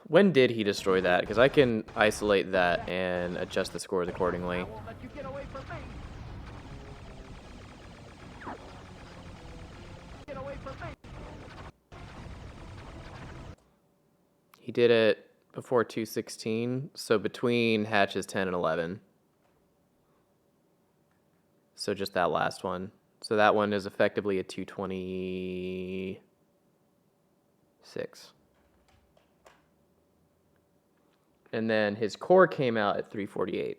When did he destroy that? Because I can isolate that and adjust the scores accordingly. I won't let you get away from me. Get away from me. He did it before 216, so between hatches 10 and 11. So just that last one. So that one is effectively a 226. And then his core came out at 348.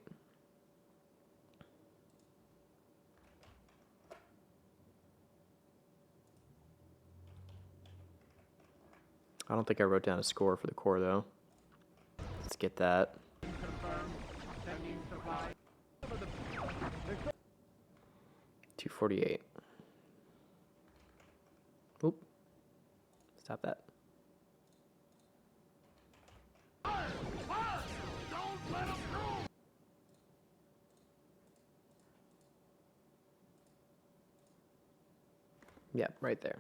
I don't think I wrote down a score for the core though. Let's get that. 248. Oop. Stop that. Yeah, right there.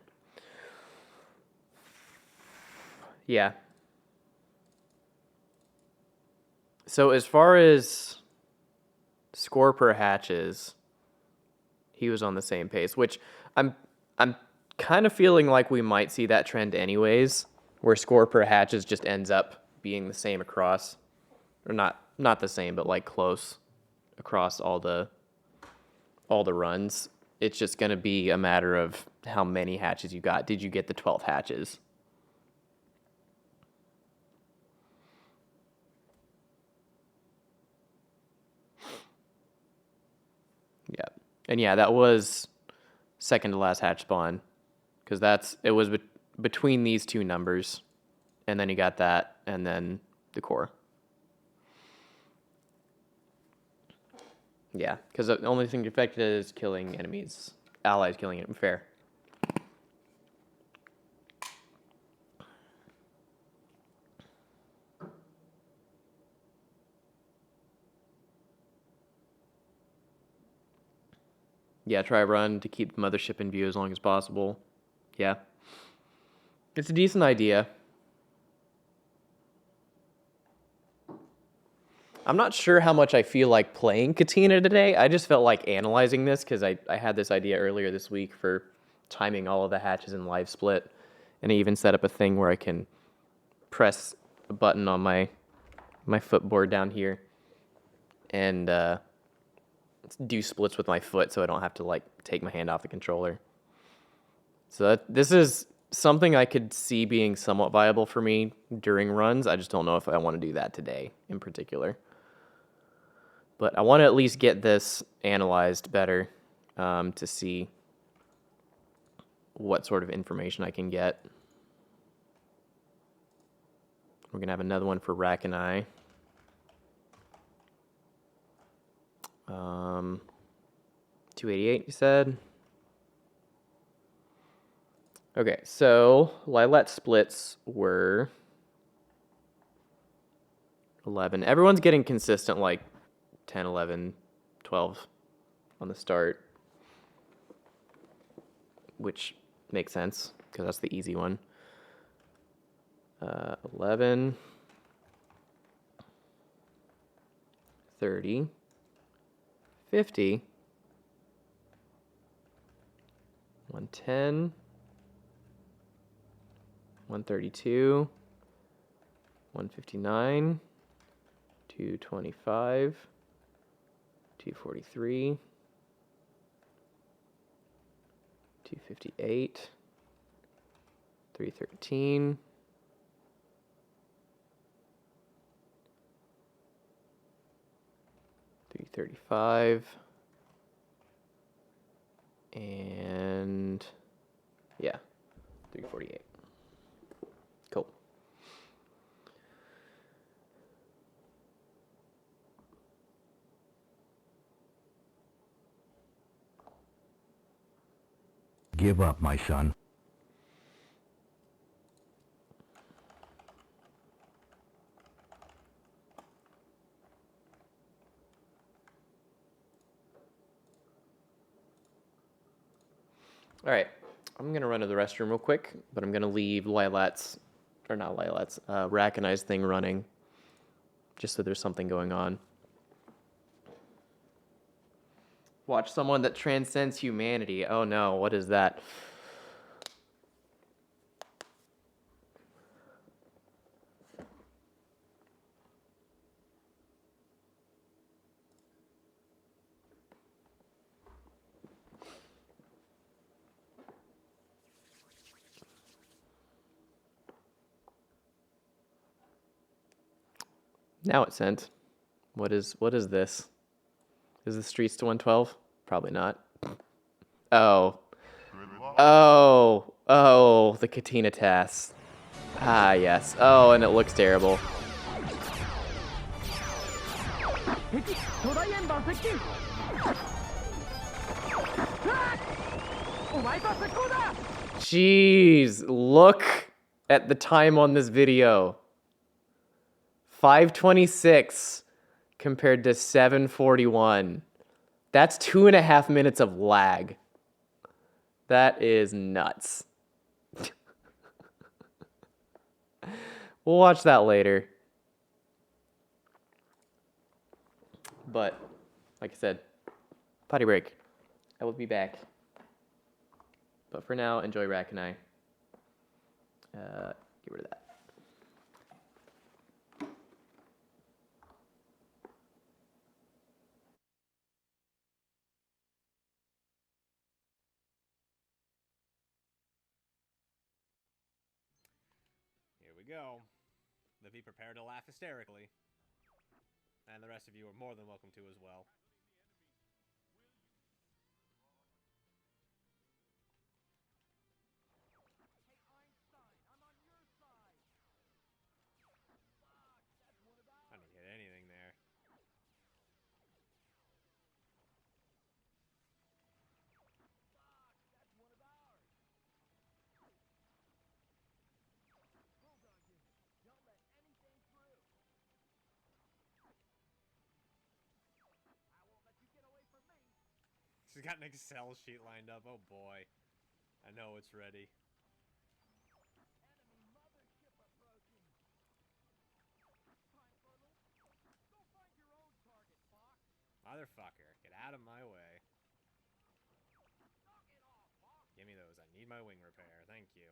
Yeah. So as far as score per hatches, he was on the same pace, which I'm kind of feeling like we might see that trend anyways, where score per hatches just ends up being the same across, or not the same, but like close across all the runs. It's just going to be a matter of how many hatches you got. Did you get the 12 hatches? Yeah. And yeah, that was second to last hatch spawn, because it was between these two numbers, and then you got that, and then the core. Yeah, because the only thing affected is killing enemies, allies killing it. Fair. Yeah, try run to keep the mothership in view as long as possible. Yeah. It's a decent idea. I'm not sure how much I feel like playing Katina today. I just felt like analyzing this because I had this idea earlier this week for timing all of the hatches in live split. And I even set up a thing where I can press a button on my footboard down here and do splits with my foot so I don't have to like take my hand off the controller. So this is something I could see being somewhat viable for me during runs. I just don't know if I want to do that today in particular. But I want to at least get this analyzed better to see what sort of information I can get. We're going to have another one for Rack and I. 288, you said? Okay, so Lilat splits were 11. Everyone's getting consistent, like 10, 11, 12 on the start, which makes sense because that's the easy one. 11, 30, 50, 110, 132, 159, 225, 243, 258, 313, 335, and yeah, 348. Cool. Give up, my son. All right, I'm gonna run to the restroom real quick, but I'm gonna leave Lilat's, or not Lilat's, Rackani's thing running, just so there's something going on. Watch someone that transcends humanity. Oh no, what is that? Now it sent. What is this? Is the streets to 112? Probably not. Oh. Oh, the Katina task. Ah, yes. Oh, and it looks terrible. 敵巨大円盤接近お前と接合だ Jeez, look at the time on this video. 5:26 compared to 7:41. That's 2.5 minutes of lag. That is nuts. We'll watch that later. But, like I said, potty break. I will be back. But for now, enjoy Rack and I. Get rid of that. Here we go. Livy, prepare to laugh hysterically. And the rest of you are more than welcome to as well. I didn't hit anything there. She's got an Excel sheet lined up. Oh boy. I know it's ready. Motherfucker, get out of my way. Give me those. I need my wing repair. Thank you.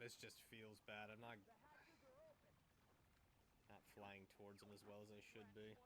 this just feels bad. I'm not flying towards them as well as I should be.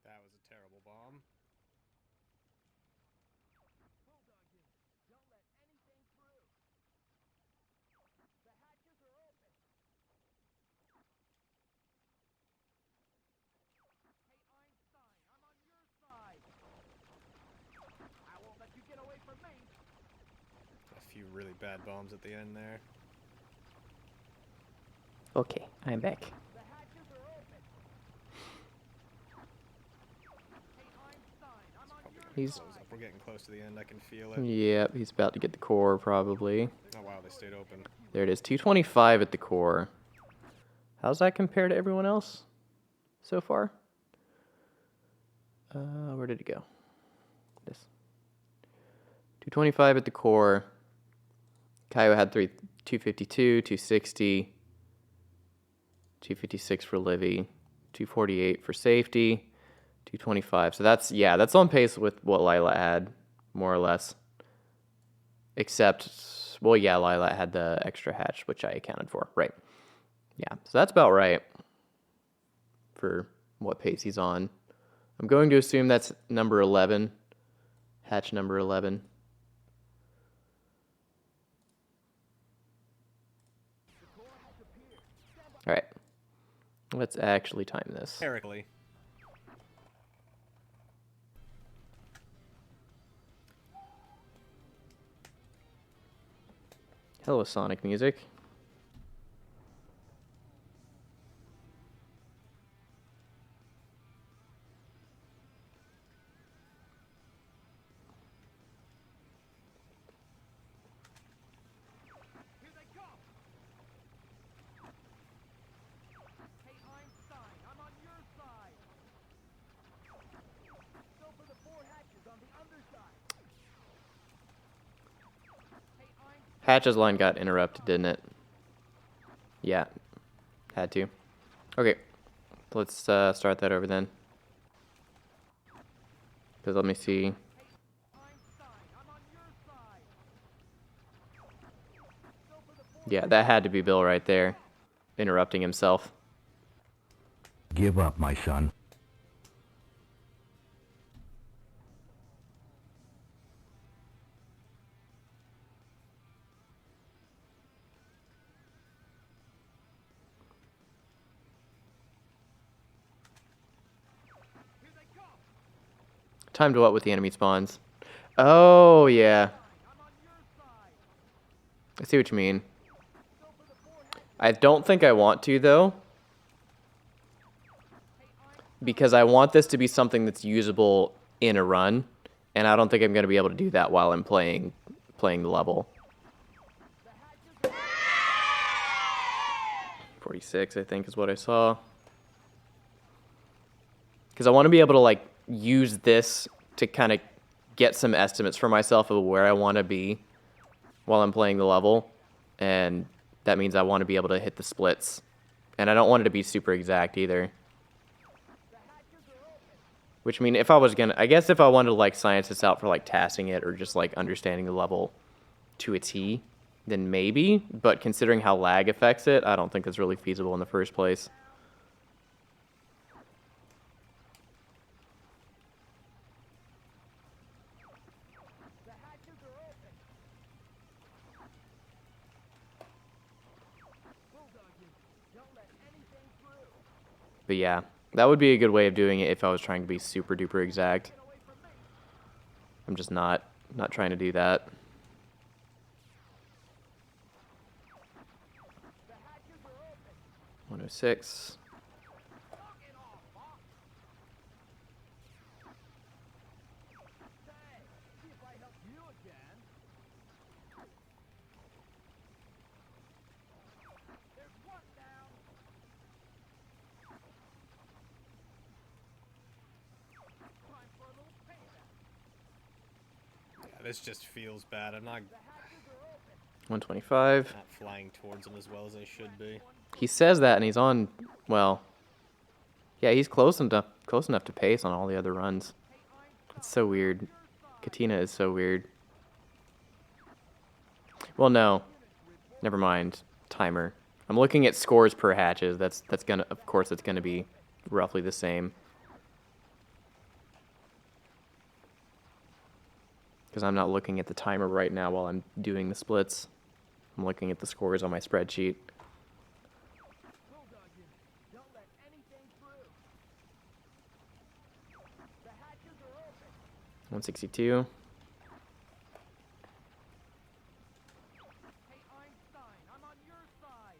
That was a terrible bomb. A few really bad bombs at the end there. Okay, I'm back. He's Close up. We're getting close to the end. I can feel it. Yep, he's about to get the core probably. Oh wow, they stayed open. There it is, 225 at the core. How's that compare to everyone else so far? Where did it go? This. 225 at the core. Kyo had 252, 260, 256 for Livy, 248 for safety, 225. So that's on pace with what Lila had, more or less. Except, well, yeah, Lila had the extra hatch, which I accounted for. Right. Yeah, so that's about right for what pace he's on. I'm going to assume that's number 11, hatch number 11. All right, let's actually time this. Numerically. Hello, Sonic music. Hatch's line got interrupted, didn't it? Yeah, had to. Okay, let's start that over then. Because let me see. Yeah, that had to be Bill right there, interrupting himself. Give up, my son. Time to what with the enemy spawns? Oh, yeah. I see what you mean. I don't think I want to, though. Because I want this to be something that's usable in a run. And I don't think I'm going to be able to do that while I'm playing the level. 46, I think, is what I saw. Because I want to be able to, like, use this to kind of get some estimates for myself of where I want to be while I'm playing the level. And that means I want to be able to hit the splits. And I don't want it to be super exact either. Which mean if I was gonna, I guess if I wanted to like science this out for like tasking it or just like understanding the level to a T, then maybe. But considering how lag affects it, I don't think that's really feasible in the first place. But yeah, that would be a good way of doing it if I was trying to be super duper exact. I'm just not trying to do that. The hatches are open. 106. Knock it off, Bob. Say, see if I help you again. There's one down. Time for a little payback. Yeah, this just feels bad. I'm not 125. flying towards him as well as I should be. He says that, and he's on. Well, yeah, he's close enough to pace on all the other runs. It's so weird. Katina is so weird. Well, no, never mind. Timer. I'm looking at scores per hatches. That's gonna, of course, it's gonna be roughly the same. Because I'm not looking at the timer right now while I'm doing the splits. I'm looking at the scores on my spreadsheet. Bulldog unit, don't let anything through. The hatches are open. 162. Hey, Einstein, I'm on your side.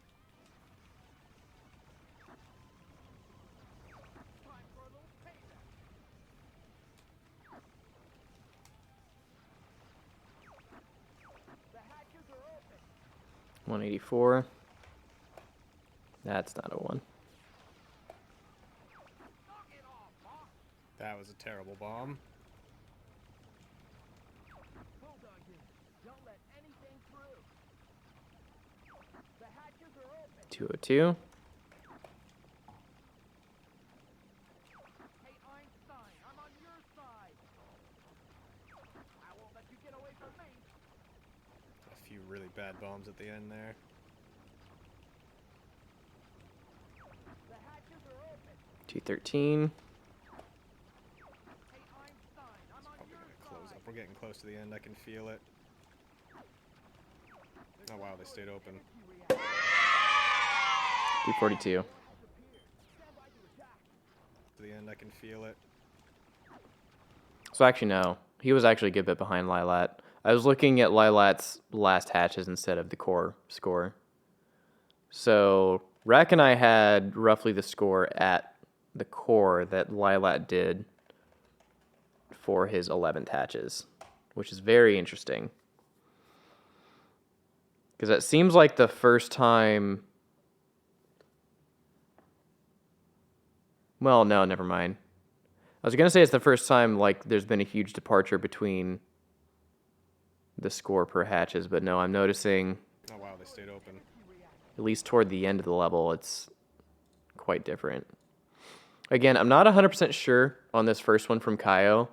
Time for a little payback. The hatches are open. 184. That's not a 1. Knock it off, Bob. That was a terrible bomb. Bulldog unit, don't let anything through. The hatches are open. 202. Hey, Einstein, I'm on your side. I won't let you get away from me. A few really bad bombs at the end there. The hatches are open. 213. Hey, Einstein, I'm on Probably your gonna close side. up. We're getting close to the end. I can feel it. Oh wow, they stayed open. 242. To the end, I can feel it. So actually, no. He was actually a good bit behind Lilat. I was looking at Lilat's last hatches instead of the core score. So Rack and I had roughly the score at the core that Lilat did for his 11th hatches, which is very interesting. Because it seems like the first time... Well, no, never mind. I was going to say it's the first time like there's been a huge departure between the score per hatches, but no, I'm noticing, Oh wow, they stayed open. at least toward the end of the level, it's quite different. Again, I'm not 100% sure on this first one from Kaio.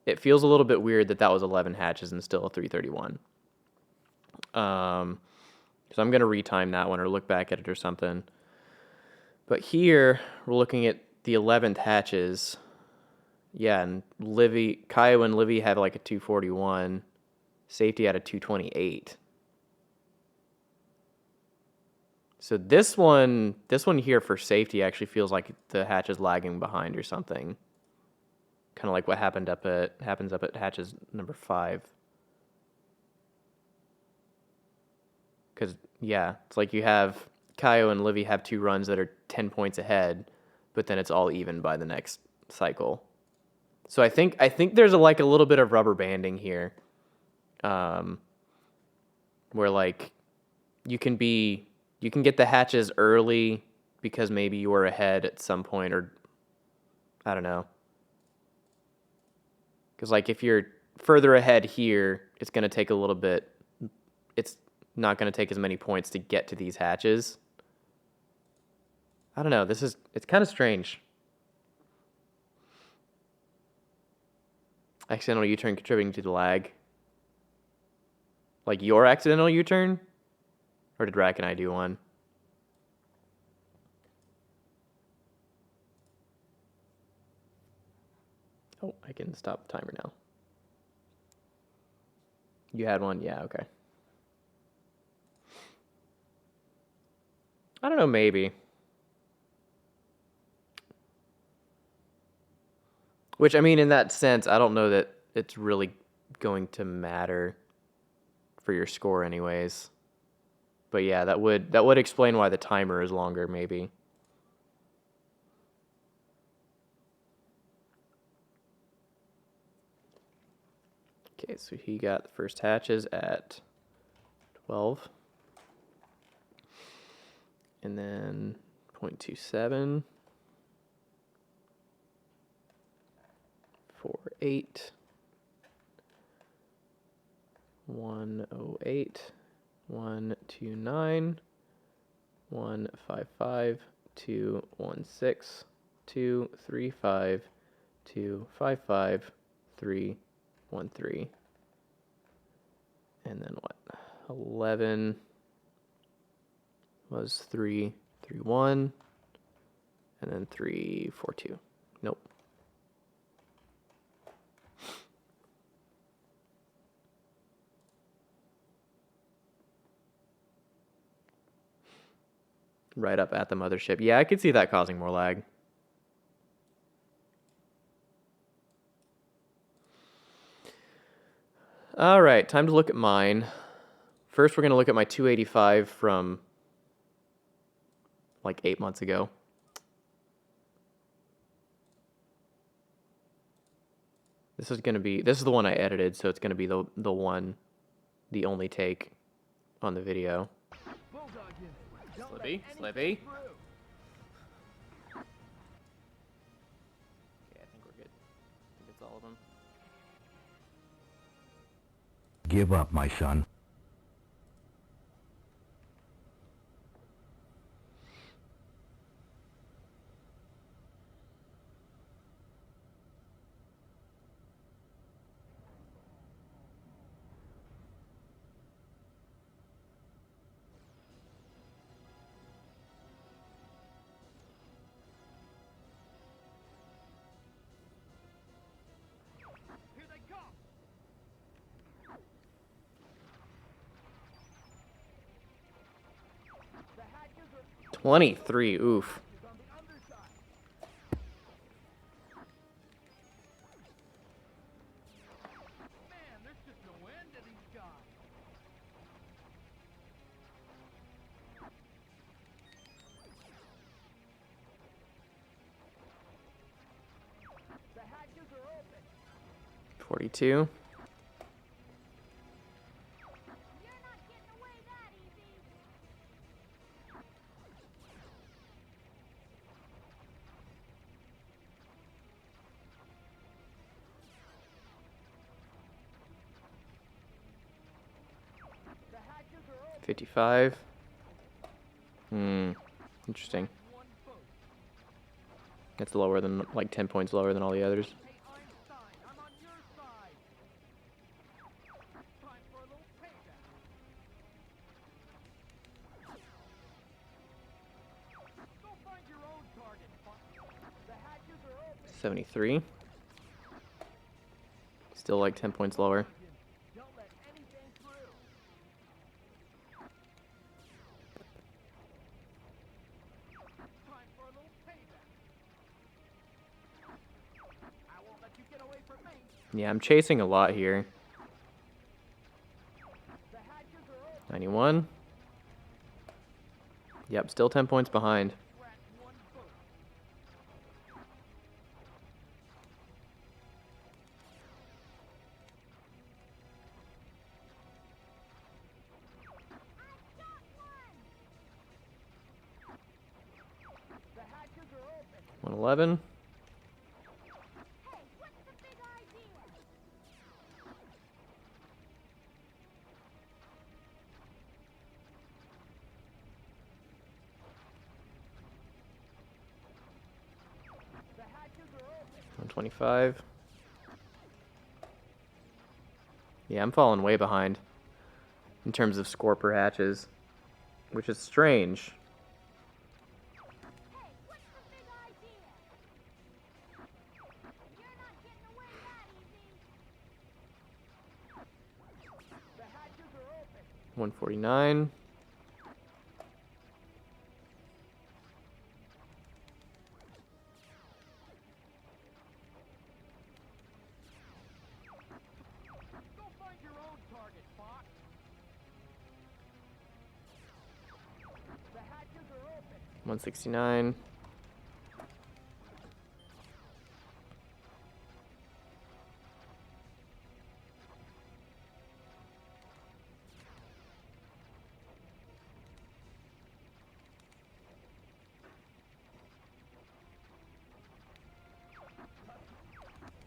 It feels a little bit weird that that was 11 hatches and still a 331. So I'm going to retime that one or look back at it or something. But here, we're looking at the 11th hatches. Yeah, and Kaio and Livy had like a 241. Safety had a 228. So this one here for safety actually feels like the hatch is lagging behind or something. Kind of like what happens up at hatches number 5. Because, yeah, it's like you have Kaio and Livy have 2 runs that are 10 points ahead, but then it's all even by the next cycle. So I think there's a little bit of rubber banding here, where like you can get the hatches early because maybe you were ahead at some point, or I don't know. Because like if you're further ahead here, it's going to take a little bit. It's not going to take as many points to get to these hatches. I don't know. It's kind of strange. Accidental U-turn contributing to the lag. Like your accidental U-turn? Or did Rack and I do one? Oh, I can stop the timer now. You had one? Yeah, okay. I don't know, maybe. Which, I mean, in that sense, I don't know that it's really going to matter for your score anyways. But yeah, that would explain why the timer is longer, maybe. Okay, so he got the first hatches at 12. And then 0.27. 48. 108. 129. 155. 216. 235. 255. 313. And then what? 11 was 331. And then 342. Nope. Right up at the mothership. Yeah, I could see that causing more lag. All right, time to look at mine. First, we're going to look at my 285 from like 8 months ago. This is the one I edited, so it's going to be the only take on the video. Bulldog unit. Don't let Slippy, anything Slippy. through. Okay, I think we're good. I think it's all of them. Give up, my son. Here they come. The hatches are 23, oof. on the underside. Man, there's just no end to these guys. The hatches are open. 42. You're not getting away that easy. The hatches are open. 55. Interesting. One boat. That's lower than, like 10 points lower than all the others. Hey, Einstein, I'm on your side. Time for a little payback. Go find your own target, punk. The hatches are open. 73. Still like 10 points lower. Don't let anything through. Time for a little payback. I won't let you get away from me. Yeah, I'm chasing a lot here. The hatches are open. 91. Yep, still 10 points behind. We're at one boat. Got one. The hatches are open. 111. Hey, what's the big idea? The hatches are open. 125. Yeah, I'm falling way behind in terms of score per hatches, which is strange. Hey, what's the big idea? You're not getting away that easy. The hatches are open. 149. 169.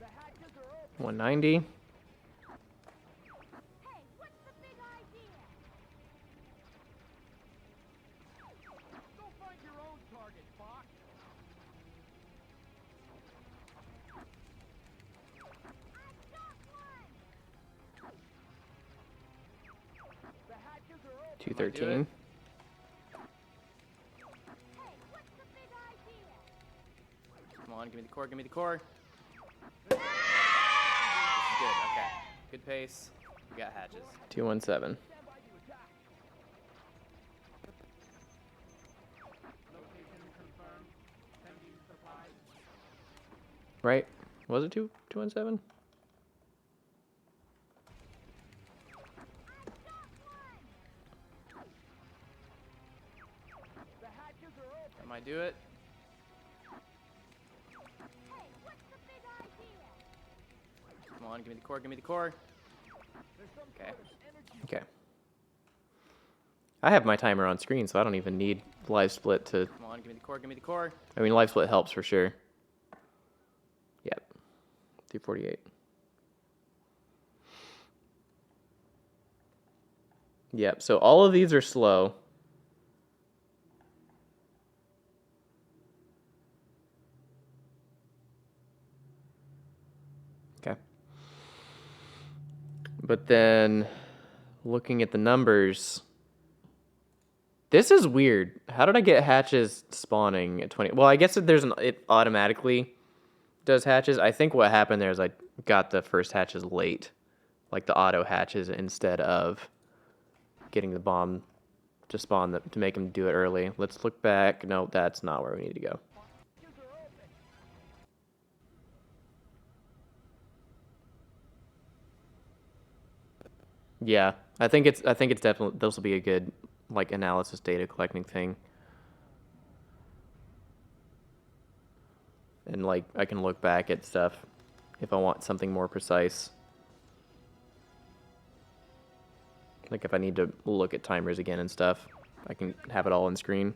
The hatches are open. 190. Hey, what's the big idea? Go find your own target, Fox. I've got one! The hatches are open. 213. Hey, what's the big idea? Come on, give me the core, give me the core. This is good, okay. Good pace. We got hatches. 217. Stand by to attack. Location confirmed. Sending supplies. Right? Was it 217? The hatches are open. That might do it. Hey, what's the big idea? Come on, give me the core, give me the core. There's some Okay. sort of energy. Okay. I have my timer on screen, so I don't even need live split to. Come on, give me the core, give me the core. I mean, live split helps for sure. Yep. 248. Yep, so all of these are slow. Okay. But then looking at the numbers, this is weird. How did I get hatches spawning at 20? Well, I guess it automatically does hatches. I think what happened there is I got the first hatches late, like the auto hatches, instead of getting the bomb to spawn to make him do it early. Let's look back. No, that's not where we need to go. Hatches are open. Yeah, I think it's definitely, this will be a good like analysis data collecting thing. And like I can look back at stuff if I want something more precise. Like if I need to look at timers again and stuff, I can have it all on screen.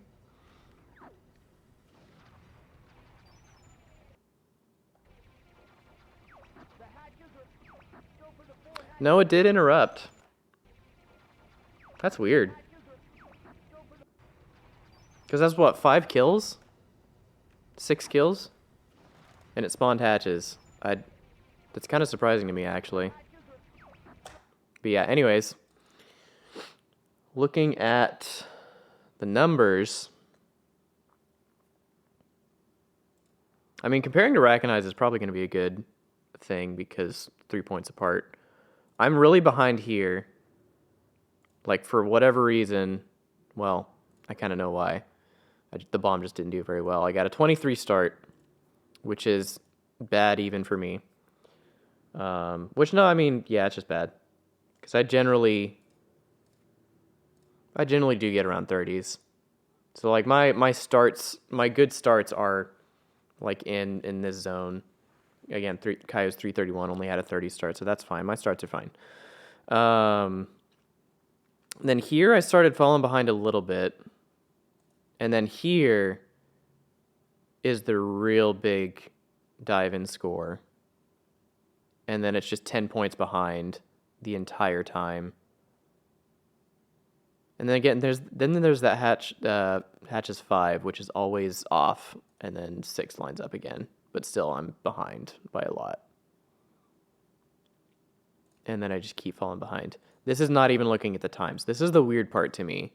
The hatches are. Go for the four hatches. No, it did interrupt. That's weird. Hatches are. Go for the. Because that's what, 5 kills? 6 kills? And it spawned hatches. That's kind of surprising to me, actually. But yeah, anyways. Looking at the numbers. I mean, comparing to Rackenize is probably going to be a good thing because 3 points apart. I'm really behind here. Like, for whatever reason, well, I kind of know why. The bomb just didn't do very well. I got a 23 start, which is bad even for me. Which, no, I mean, yeah, it's just bad. Because I generally do get around 30s. So, like, my good starts are, like, in this zone. Again, Kaio's 331 only had a 30 start, so that's fine. My starts are fine. Then here I started falling behind a little bit. And then here is the real big dive-in score. And then it's just 10 points behind the entire time. And then again, there's that hatches 5, which is always off, and then 6 lines up again. But still, I'm behind by a lot. And then I just keep falling behind. This is not even looking at the times. This is the weird part to me.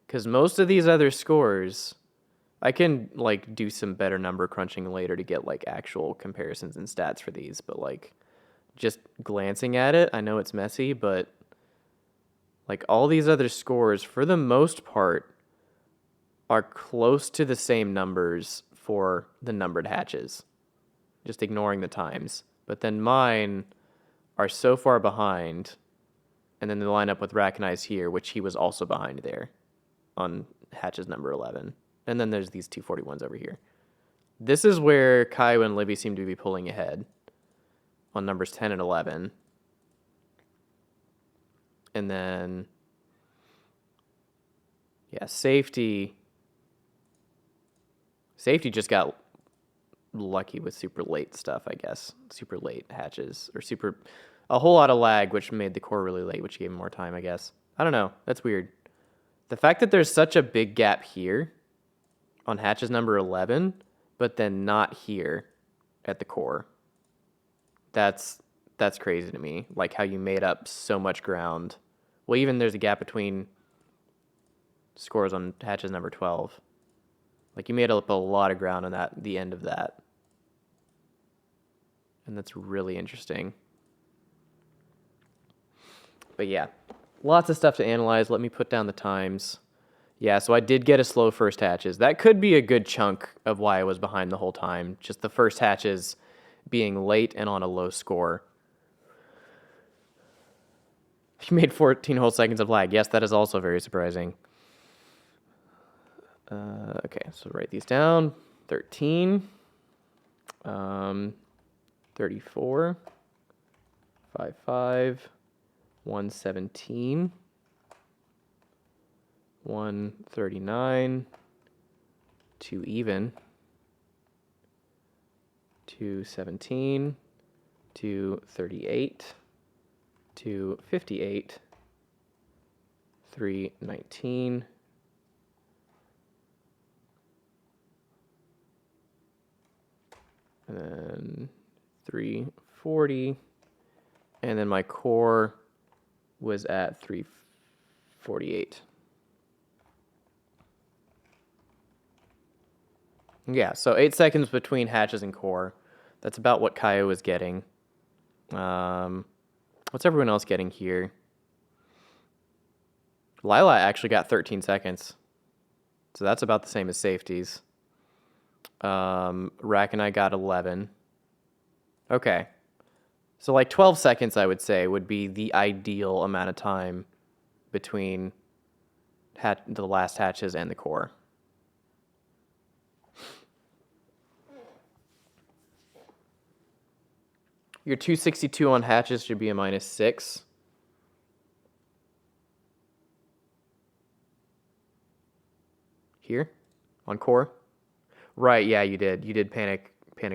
Because most of these other scores, I can, like, do some better number crunching later to get, like, actual comparisons and stats for these. But, like, just glancing at it, I know it's messy, but, like, all these other scores, for the most part, are close to the same numbers for the numbered hatches. Just ignoring the times. But then mine are so far behind, and then they line up with Rackenize here, which he was also behind there on hatches number 11. And then there's these 241s over here. This is where Kyle and Libby seem to be pulling ahead on numbers 10 and 11. And then, yeah, safety. Safety just got lucky with super late stuff, I guess. Super late hatches. Or a whole lot of lag, which made the core really late, which gave him more time, I guess. I don't know. That's weird. The fact that there's such a big gap here on hatches number 11, but then not here at the core. That's crazy to me. Like how you made up so much ground. Well, even there's a gap between scores on hatches number 12. Like you made up a lot of ground on the end of that. And that's really interesting. But yeah, lots of stuff to analyze. Let me put down the times. Yeah, so I did get a slow first hatches. That could be a good chunk of why I was behind the whole time. Just the first hatches being late and on a low score. You made 14 whole seconds of lag. Yes, that is also very surprising. Okay, so write these down. 13. 34. 55. 117. 139. 2 even. 217. 238. 258. 319. And then 340. And then my core was at 348. Yeah, so 8 seconds between hatches and core. That's about what Kaya was getting. What's everyone else getting here? Lila actually got 13 seconds. So that's about the same as safeties. Rack and I got 11. Okay. So like 12 seconds, I would say, would be the ideal amount of time between the last hatches and the core. Your 262 on hatches should be a -6. Here? On core? Right, yeah, you did. You did panic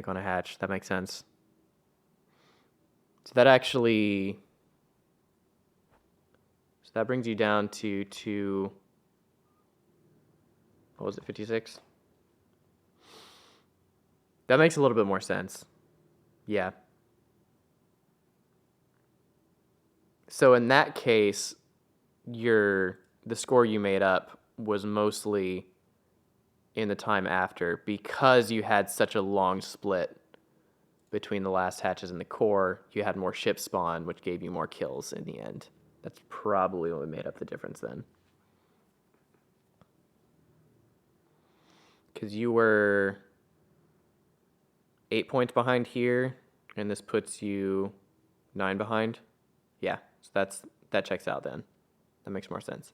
on a hatch. That makes sense. So that actually... So that brings you down to what was it, 56? That makes a little bit more sense. Yeah. So in that case, the score you made up was mostly in the time after because you had such a long split between the last hatches and the core. You had more ship spawn, which gave you more kills in the end. That's probably what made up the difference then. Because you were 8 points behind here, and this puts you 9 behind. Yeah, so that checks out then. That makes more sense.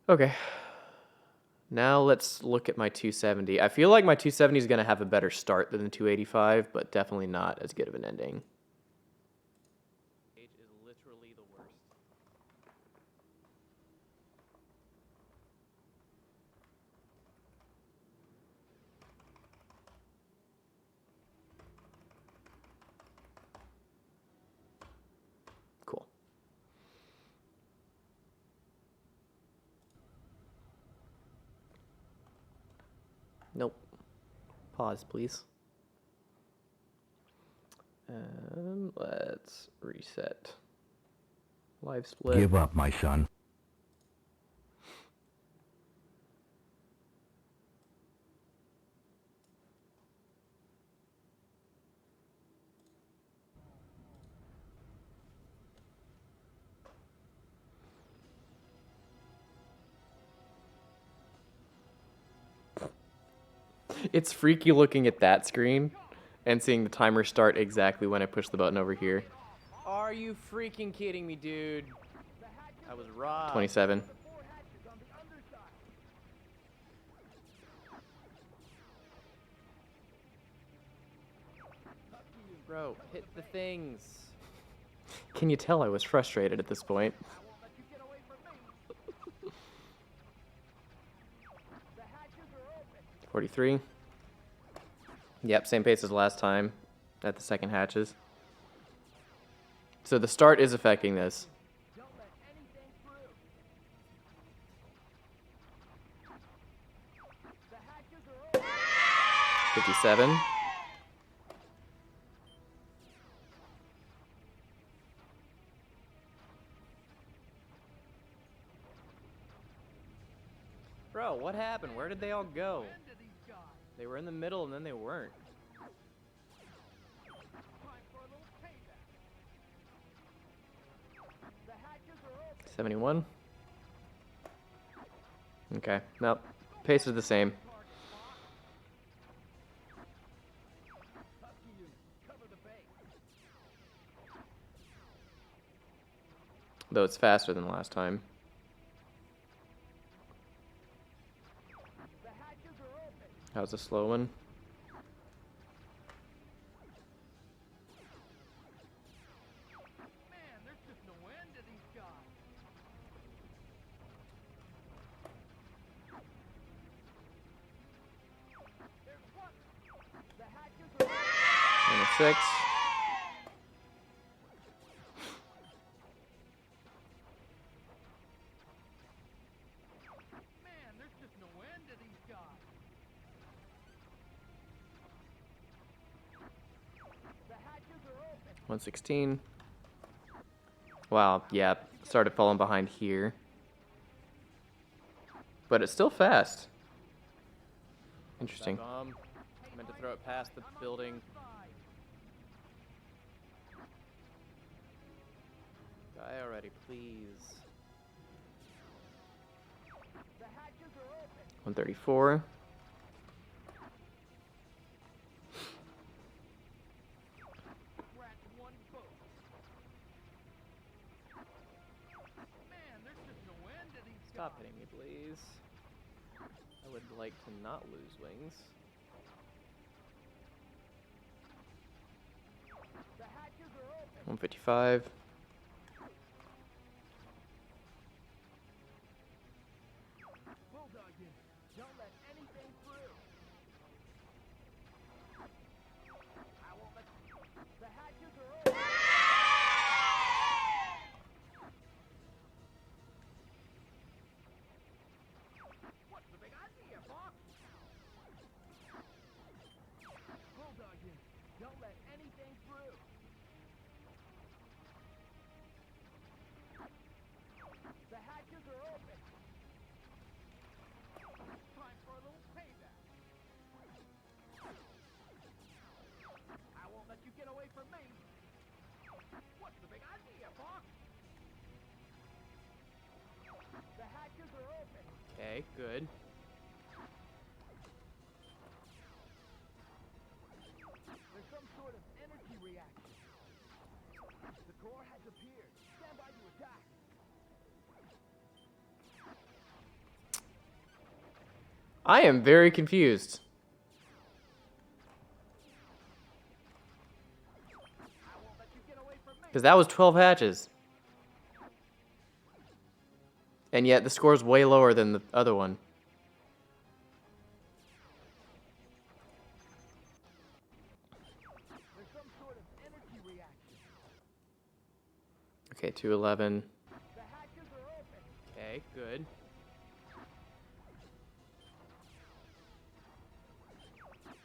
Okay. Now let's look at my 270. I feel like my 270 is going to have a better start than the 285, but definitely not as good of an ending. Is literally the worst. Cool. Nope. Pause, please. And let's reset. Live split. Give up, my son. It's freaky looking at that screen and seeing the timer start exactly when I push the button over here. Are you freaking kidding me, dude? I was robbed. 27. Bro, hit the things. Can you tell I was frustrated at this point? I won't let you get away from me. The hatches are open. 43. Yep, same pace as last time at the second hatches. So the start is affecting this. Don't let anything through. The hatches are open. 57. Bro, what happened? Where did they all go? Into these guys. They were in the middle and then they weren't. Time for a little payback. The hatches are open. 71. Okay, nope. Pace is the same. Husky unit, cover the base. Though it's faster than last time. The hatches are open. How's the slow one? Man, there's just no end to these guys. There's one. The hatches are open. Number 6. Man, there's just no end to these guys. The hatches are open. 116. Wow, yeah, started falling behind here. But it's still fast. Interesting. Meant to throw it past the building. Die already, please. The hatches are open. 134. We're at one boat. Man, there's just no end to these Stop guys. hitting me, please. I would like to not lose wings. The hatches are open. 155. Bulldog unit, don't let anything through. I won't let you. The hatches are open. What's the big idea, boss? Bulldog unit, don't let anything through. The hatches are open. Time for a little payback. I won't let you get away from me. What's the big idea, boss? The hatches are open. Okay, good. There's some sort of energy reaction. The core has appeared. Stand by to attack. I am very confused. I won't let you get away from me. Because that was 12 hatches. And yet the score's way lower than the other one. There's some sort of energy reaction. Okay, 211. The hatches are open. Okay, good.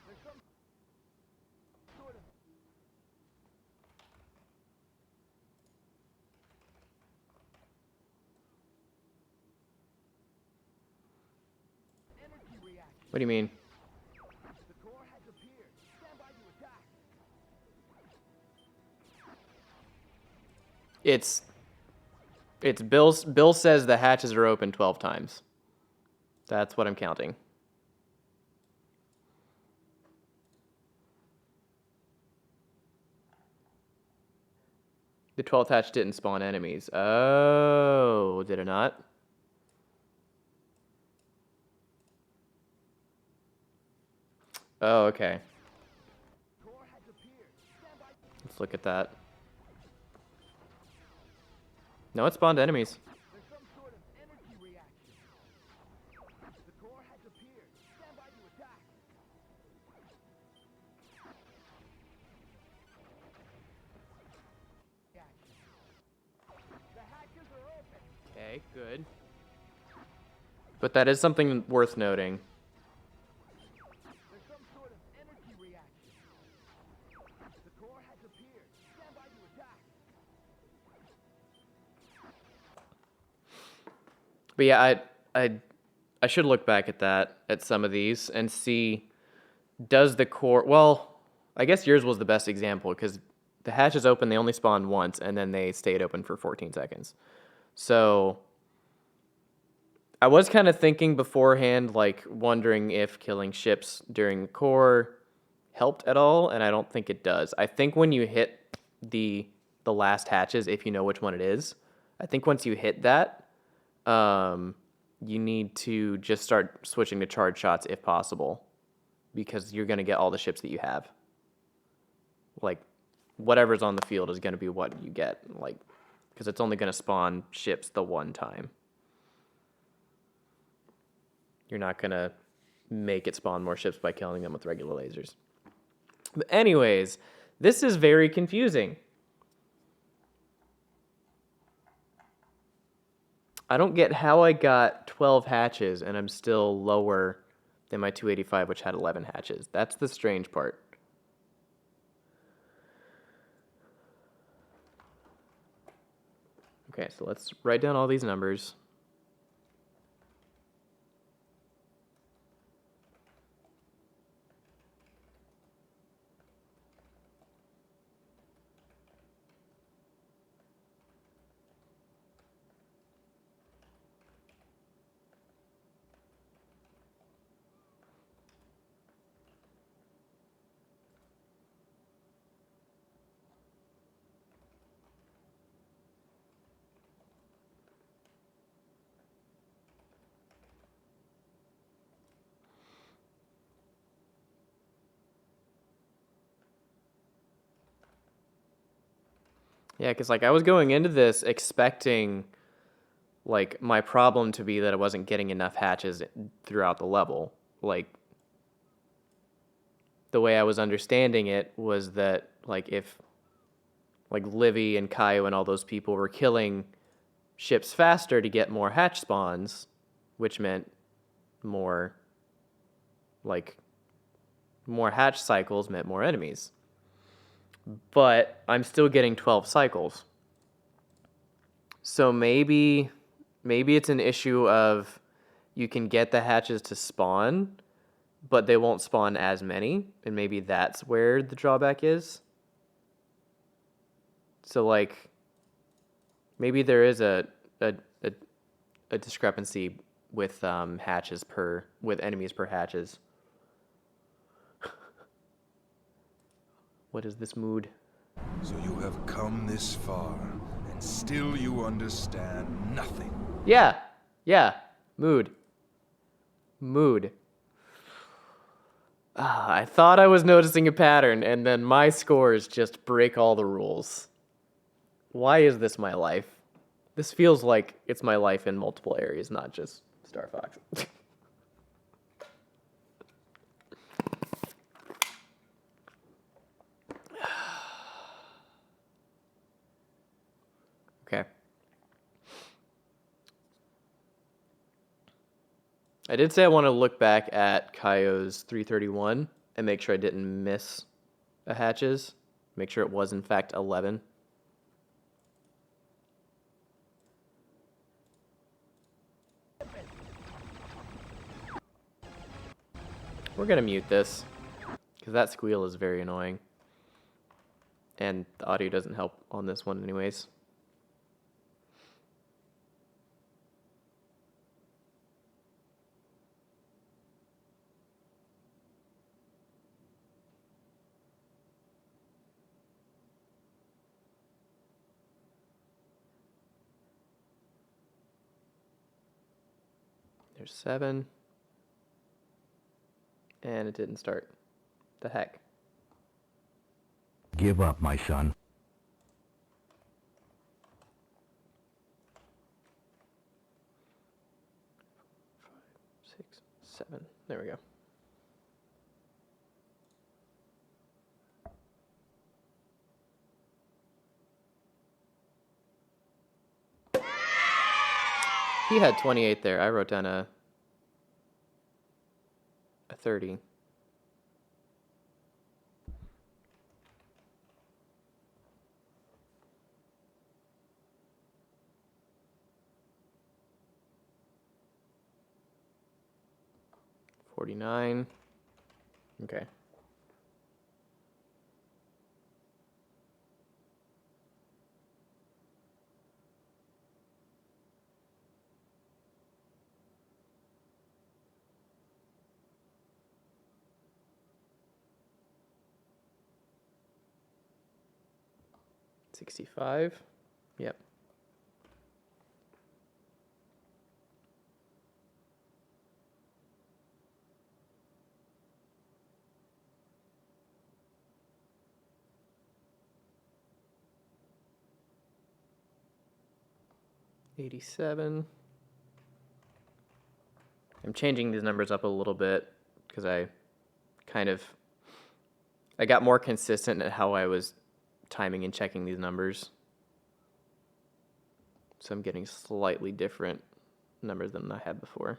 There's some sort of energy reaction. What do you mean? The core has appeared. Stand by to attack. It's Bill says the hatches are open 12 times. That's what I'm counting. The 12th hatch didn't spawn enemies. Oh, did it not? Oh, okay. Core has appeared. Stand by. Let's look at that. No, it spawned enemies. There's some sort of energy reaction. The core has appeared. Stand by to attack. The hatches are open. Okay, good. But that is something worth noting. There's some sort of energy reaction. The core has appeared. Stand by to attack. But yeah, I should look back at that, at some of these, and see, does the core... Well, I guess yours was the best example, because the hatches open, they only spawned once, and then they stayed open for 14 seconds. So I was kind of thinking beforehand, like, wondering if killing ships during core helped at all, and I don't think it does. I think when you hit the last hatches, if you know which one it is, I think once you hit that, you need to just start switching to charge shots if possible, because you're going to get all the ships that you have. Like, whatever's on the field is going to be what you get, like, because it's only going to spawn ships the one time. You're not going to make it spawn more ships by killing them with regular lasers. But anyways, this is very confusing. I don't get how I got 12 hatches and I'm still lower than my 285, which had 11 hatches. That's the strange part. Okay, so let's write down all these numbers. Yeah, because like I was going into this expecting like my problem to be that I wasn't getting enough hatches throughout the level. Like the way I was understanding it was that like if like Livy and Kaio and all those people were killing ships faster to get more hatch spawns, which meant more like more hatch cycles meant more enemies. But I'm still getting 12 cycles. So maybe it's an issue of you can get the hatches to spawn, but they won't spawn as many, and maybe that's where the drawback is. So like maybe there is a discrepancy with hatches per with enemies per hatches. What is this mood? So you have come this far, and still you understand nothing. Yeah. Mood. I thought I was noticing a pattern, and then my scores just break all the rules. Why is this my life? This feels like it's my life in multiple areas, not just Star Fox. Okay. I did say I want to look back at Kaio's 331 and make sure I didn't miss a hatches. Make sure it was in fact 11. We're gonna mute this because that squeal is very annoying. And the audio doesn't help on this one anyways. There's 7. And it didn't start. The heck? Give up, my son. Six, 7. There we go. He had 28 there. I wrote down a 30. $49. Okay. $65. Yep. $87. I'm changing these numbers up a little bit because I got more consistent at how I was timing and checking these numbers. So I'm getting slightly different numbers than I had before.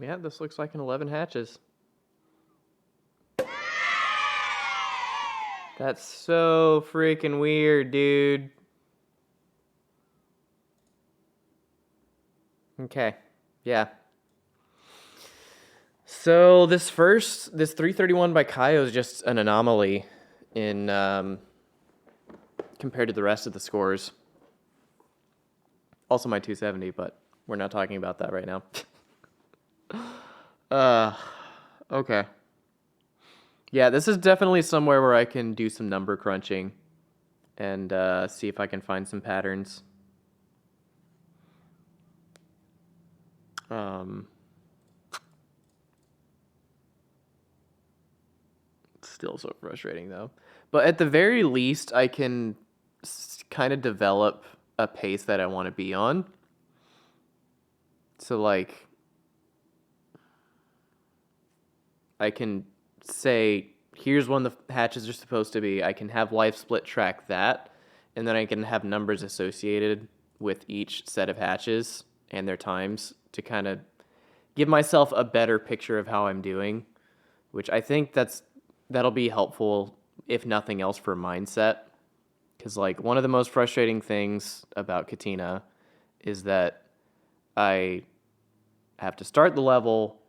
Yeah, this looks like an 11 hatches. That's so freaking weird, dude. Okay, yeah. So this 331 by Kaio is just an anomaly in compared to the rest of the scores. Also my 270, but we're not talking about that right now. Okay. Yeah, this is definitely somewhere where I can do some number crunching and see if I can find some patterns. Still so frustrating though. But at the very least, I can kind of develop a pace that I want to be on. So like, I can say, here's when the hatches are supposed to be. I can have life split track that, and then I can have numbers associated with each set of hatches and their times to kind of give myself a better picture of how I'm doing, which I think that'll be helpful, if nothing else, for mindset. Because, like, one of the most frustrating things about Katina is that I have to start the level,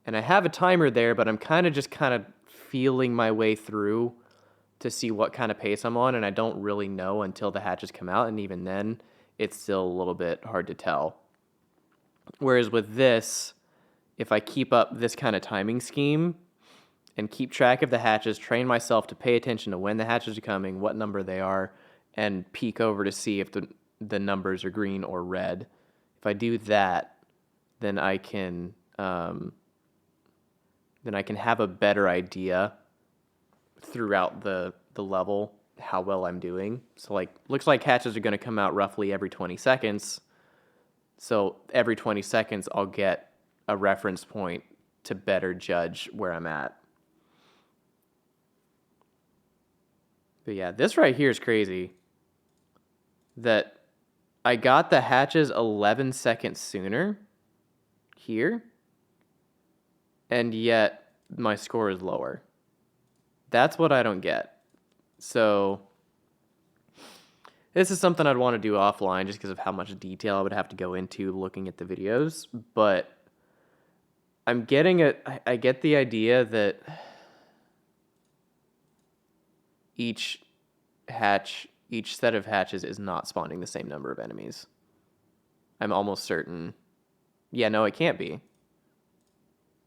and I have a timer there, but I'm kind of feeling my way through to see what kind of pace I'm on, and I don't really know until the hatches come out, and even then, it's still a little bit hard to tell. Whereas with this, if I keep up this kind of timing scheme and keep track of the hatches, train myself to pay attention to when the hatches are coming, what number they are, and peek over to see if the numbers are green or red. If I do that, then I can have a better idea throughout the level how well I'm doing. So, like, looks like hatches are going to come out roughly every 20 seconds. So every 20 seconds, I'll get a reference point to better judge where I'm at. But yeah, this right here is crazy. That I got the hatches 11 seconds sooner here, and yet my score is lower. That's what I don't get. So this is something I'd want to do offline just because of how much detail I would have to go into looking at the videos. But I'm getting I get the idea that each set of hatches is not spawning the same number of enemies. I'm almost certain. Yeah, no, it can't be.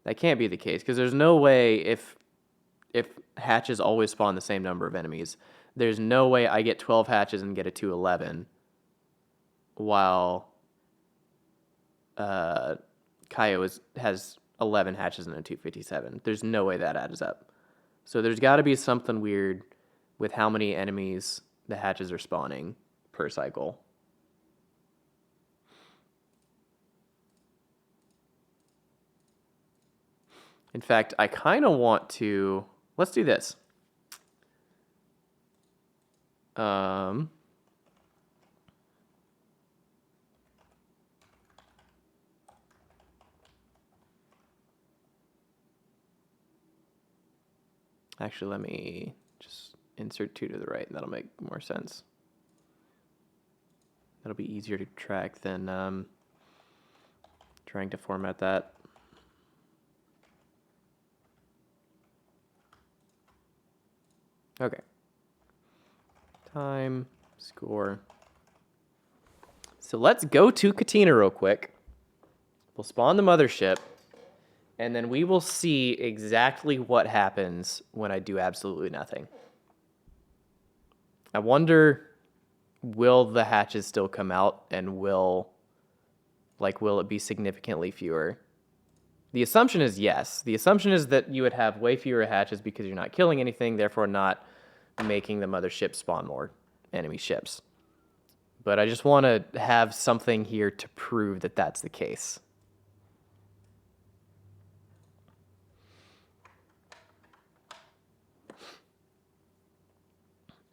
That can't be the case, because there's no way if hatches always spawn the same number of enemies, there's no way I get 12 hatches and get a 211 while Kaio has 11 hatches and a 257. There's no way that adds up. So there's got to be something weird with how many enemies the hatches are spawning per cycle. In fact, I kind of want to... Let's do this. Actually, let me just insert 2 to the right. That'll make more sense. That'll be easier to track than trying to format that. Okay. Time, score. So let's go to Katina real quick. We'll spawn the mothership, and then we will see exactly what happens when I do absolutely nothing. I wonder, will the hatches still come out, and will it be significantly fewer? The assumption is yes. The assumption is that you would have way fewer hatches because you're not killing anything, therefore not making the mothership spawn more enemy ships. But I just want to have something here to prove that that's the case.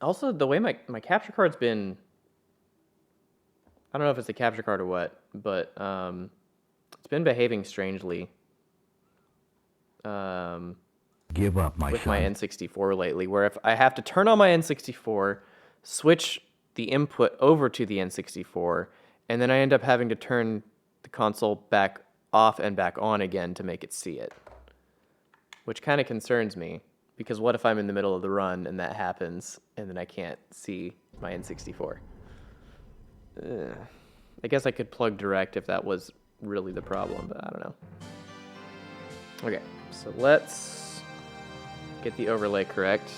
Also, the way my capture card's been... I don't know if it's a capture card or what, but it's been behaving strangely. Give up, my with son. my N64 lately, where if I have to turn on my N64, switch the input over to the N64, and then I end up having to turn the console back off and back on again to make it see it. Which kind of concerns me, because what if I'm in the middle of the run and that happens, and then I can't see my N64? I guess I could plug direct if that was really the problem, but I don't know. Okay, so let's get the overlay correct.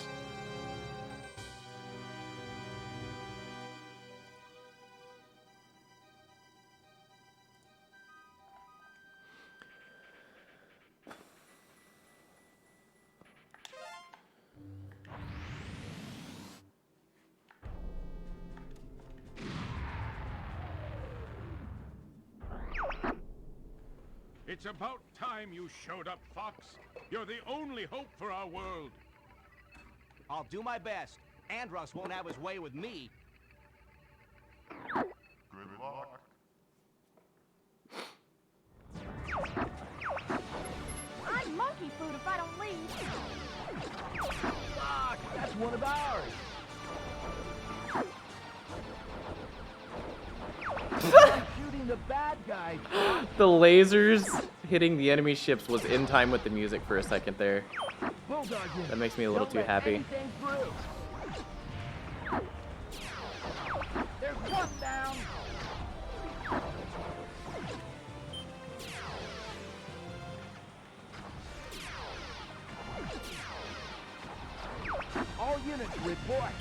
It's about time you showed up, Fox. You're the only hope for our world. I'll do my best. Andros won't have his way with me. Good luck. lead. Fuck, that's one of ours. I'm shooting the bad guys. The lasers hitting the enemy ships was in time with the music for a second there. Bulldog unit. That makes me a little Don't too let happy. anything through. There's one down. All units report.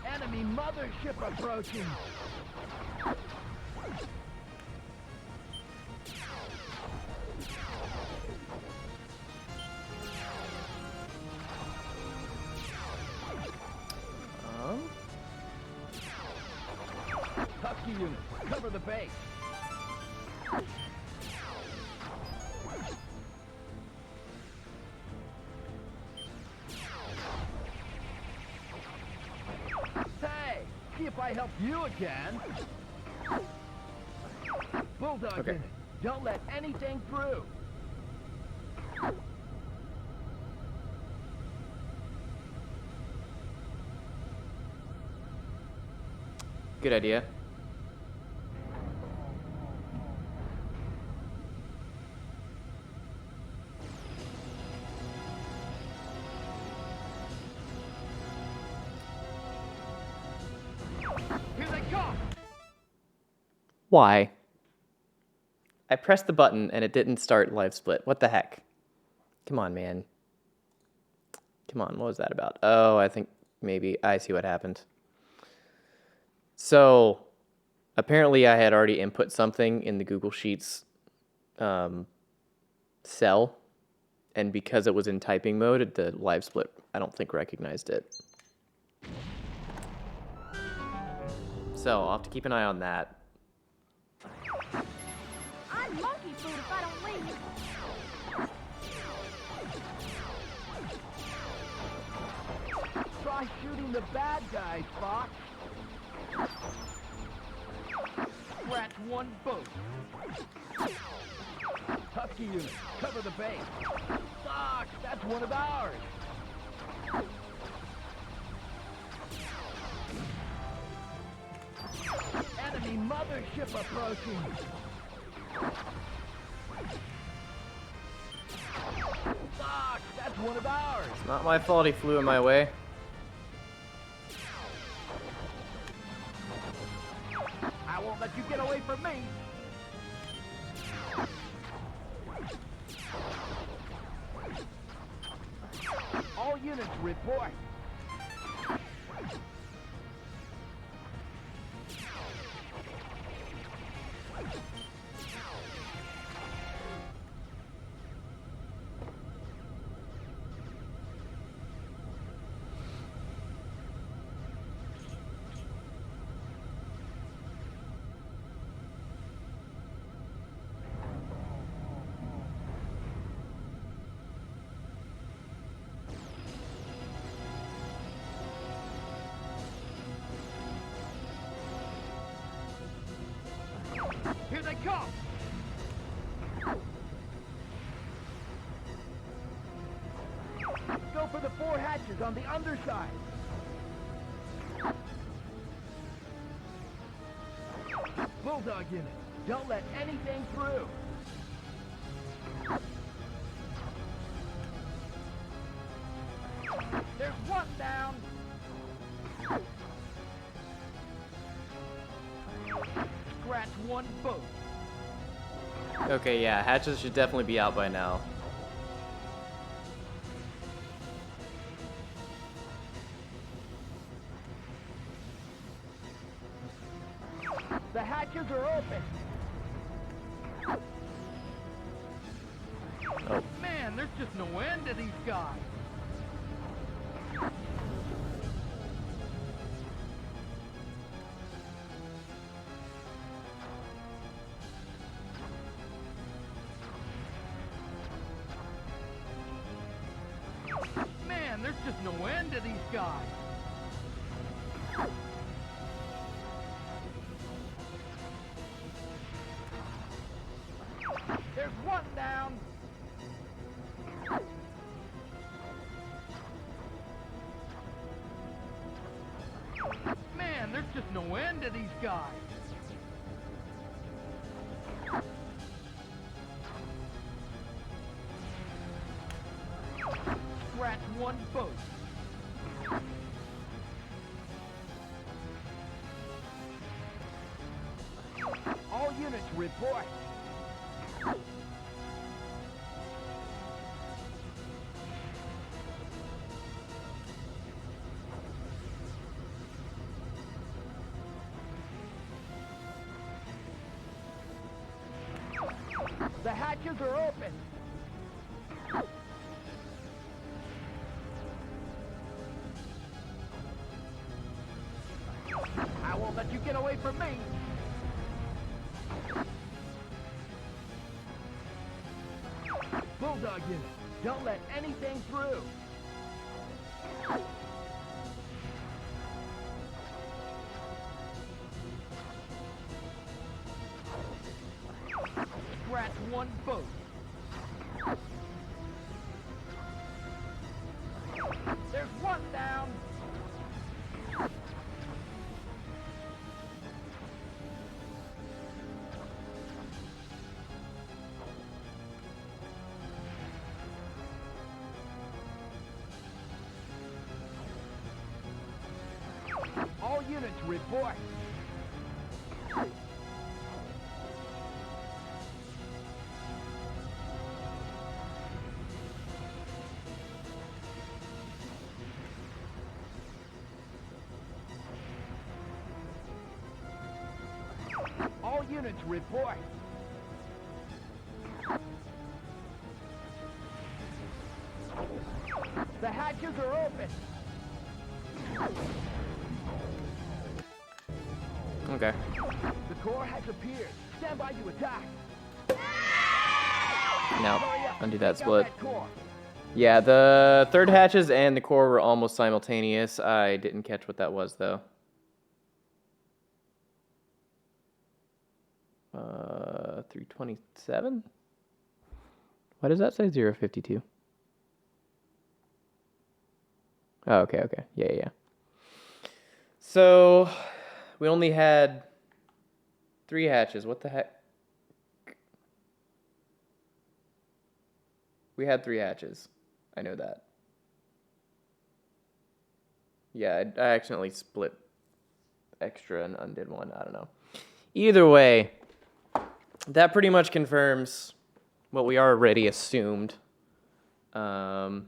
Enemy mothership approaching. Husky unit, cover the base. Hey, see if I help you again. Bulldog Okay. unit, don't let anything through. Good idea. Here they come. Why? I pressed the button and it didn't start live split. What the heck? Come on, man. Come on, what was that about? Oh, I think maybe I see what happened. So, apparently I had already input something in the Google Sheets cell, and because it was in typing mode, the live split, I don't think recognized it. So, I'll have to keep an eye on that. I'm monkey food if I don't leave. Try shooting the bad guys, Fox. Scratch one boat. Husky unit, cover the base. Fox, that's one of ours. Enemy mothership approaching. Fox, that's one of ours. Not my fault he flew in my way. I won't let you get away from me. All units report. Here they come! Go for the 4 hatches on the underside. Bulldog unit, don't let anything through. There's one down. Scratch one boat. Okay, yeah, hatches should definitely be out by now. The hatches are open. Oh. Man, there's just no end to these guys. Man, there's just no end to these guys. There's one down. Man, there's just no end to these guys. Scratch one boat. All units report. The hatches are open. I won't let you get away from me. Bulldog unit, don't let anything through. Scratch one boat. There's one down. All units report. All units report. The hatches are open. Okay. The core has appeared. Stand by to attack. Now, Hurry up. undo that Take out split. that core. Yeah, the third hatches and the core were almost simultaneous. I didn't catch what that was, though. 327? Why does that say 052? Oh, okay. Yeah. So, we only had 3 hatches. What the heck? We had 3 hatches. I know that. Yeah, I accidentally split extra and undid one. I don't know. Either way, that pretty much confirms what we already assumed. Give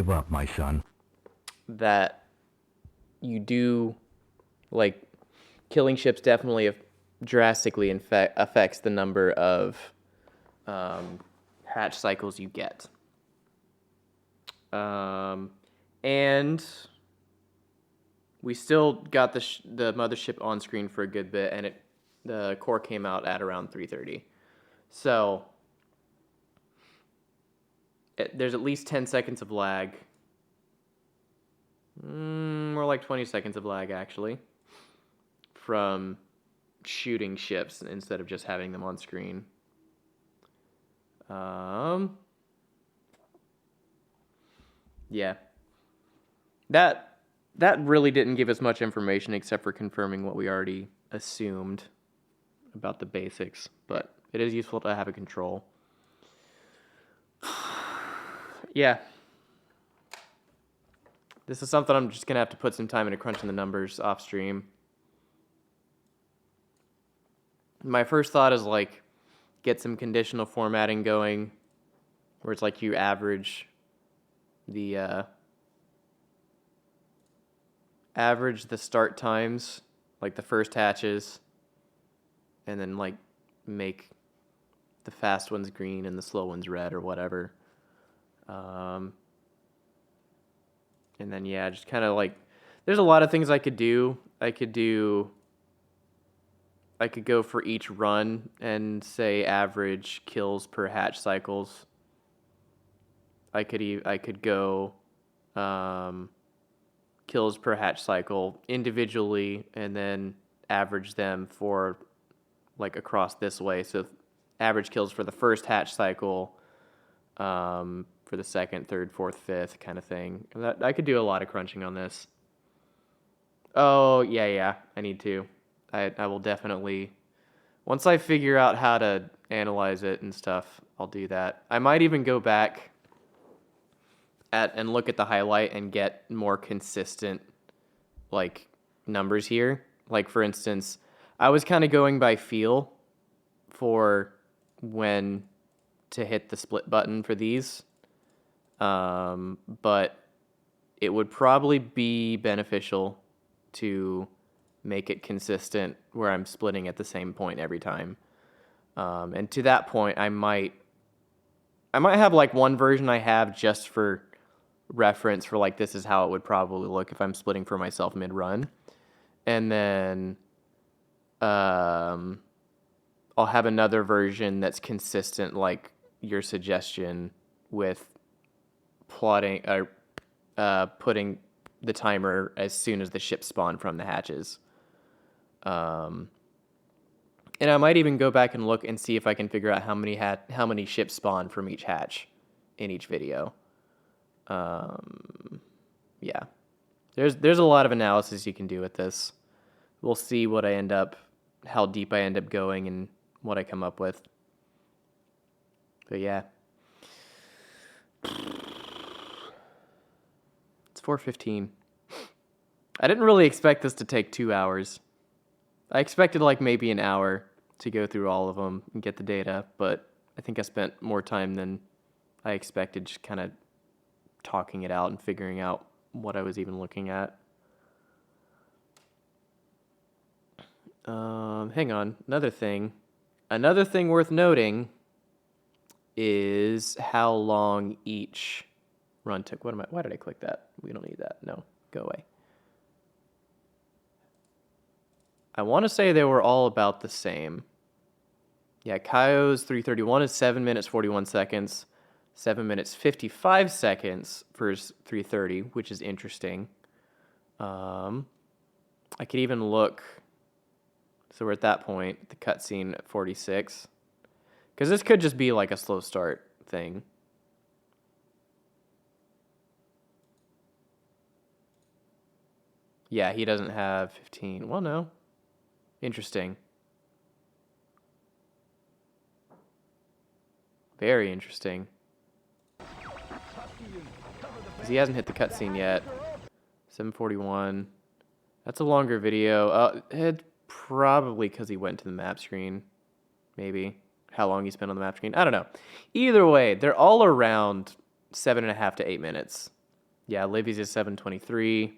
up, my son. That you do, like, killing ships definitely drastically affects the number of hatch cycles you get. And we still got the mothership on screen for a good bit, and the core came out at around 3:30. So there's at least 10 seconds of lag. More like 20 seconds of lag, actually, from shooting ships instead of just having them on screen. Yeah. That really didn't give us much information except for confirming what we already assumed about the basics, but it is useful to have a control. Yeah. This is something I'm just going to have to put some time into crunching the numbers off stream. My first thought is, like, get some conditional formatting going where it's like you average the start times, like the first hatches, and then, like, make the fast ones green and the slow ones red or whatever. And then, yeah, just kind of, like, there's a lot of things I could do. I could go for each run and say average kills per hatch cycles. I could go kills per hatch cycle individually, and then average them for like across this way. So average kills for the first hatch cycle, for the second, third, fourth, fifth kind of thing. I could do a lot of crunching on this. Oh, yeah, I need to. I will definitely, once I figure out how to analyze it and stuff, I'll do that. I might even go back and look at the highlight and get more consistent, like, numbers here. Like, for instance, I was kind of going by feel for when to hit the split button for these. But it would probably be beneficial to make it consistent where I'm splitting at the same point every time. And to that point, I might have like one version I have just for reference for like, this is how it would probably look if I'm splitting for myself mid-run. And then I'll have another version that's consistent, like your suggestion, with plotting or putting the timer as soon as the ships spawn from the hatches. And I might even go back and look and see if I can figure out how many ships spawn from each hatch in each video. Yeah, there's a lot of analysis you can do with this. We'll see how deep I end up going and what I come up with. But yeah. It's 4:15. I didn't really expect this to take 2 hours. I expected like maybe an hour to go through all of them and get the data, but I think I spent more time than I expected just kind of talking it out and figuring out what I was even looking at. Hang on. Another thing worth noting is how long each run took. Why did I click that? We don't need that. No, go away. I want to say they were all about the same. Yeah, Kaio's 331 is 7 minutes 41 seconds. 7 minutes 55 seconds for his 330, which is interesting. I could even look. So we're at that point, the cutscene at 46. Because this could just be like a slow start thing. Yeah, he doesn't have 15. Well, no. Interesting. Very interesting. Because he hasn't hit the cutscene yet. 741. That's a longer video. It's probably because he went to the map screen. Maybe. How long he spent on the map screen. I don't know. Either way, they're all around 7.5 to 8 minutes. Yeah, Livy's is 7:23.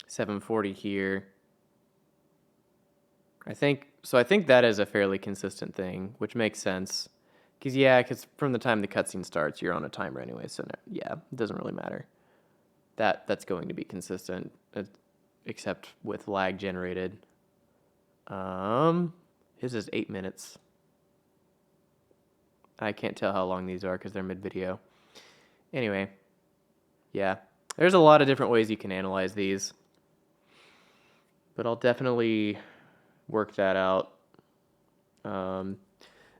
7:40 here. I think that is a fairly consistent thing, which makes sense. Because from the time the cutscene starts, you're on a timer anyway, so no, yeah, it doesn't really matter. That's going to be consistent, except with lag generated. His is 8 minutes. I can't tell how long these are because they're mid-video. Anyway, yeah, there's a lot of different ways you can analyze these, but I'll definitely work that out.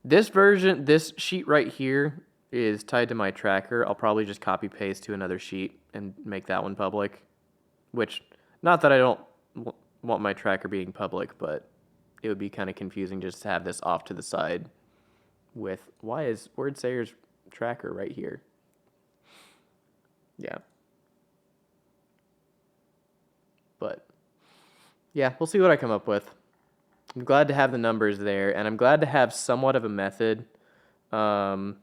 This sheet right here is tied to my tracker. I'll probably just copy paste to another sheet and make that one public. Which, not that I don't want my tracker being public, but it would be kind of confusing just to have this off to the side with, why is Wordsayer's tracker right here? Yeah. But, yeah, we'll see what I come up with. I'm glad to have the numbers there, and I'm glad to have somewhat of a method. I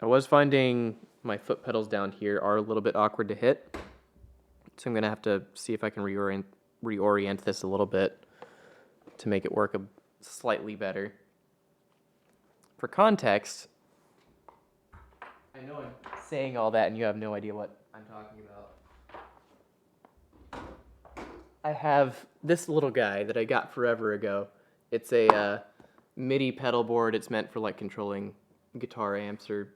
was finding my foot pedals down here are a little bit awkward to hit, so I'm going to have to see if I can reorient this a little bit to make it work slightly better. For context, I know I'm saying all that and you have no idea what I'm talking about. I have this little guy that I got forever ago. It's a MIDI pedal board. It's meant for like controlling guitar amps or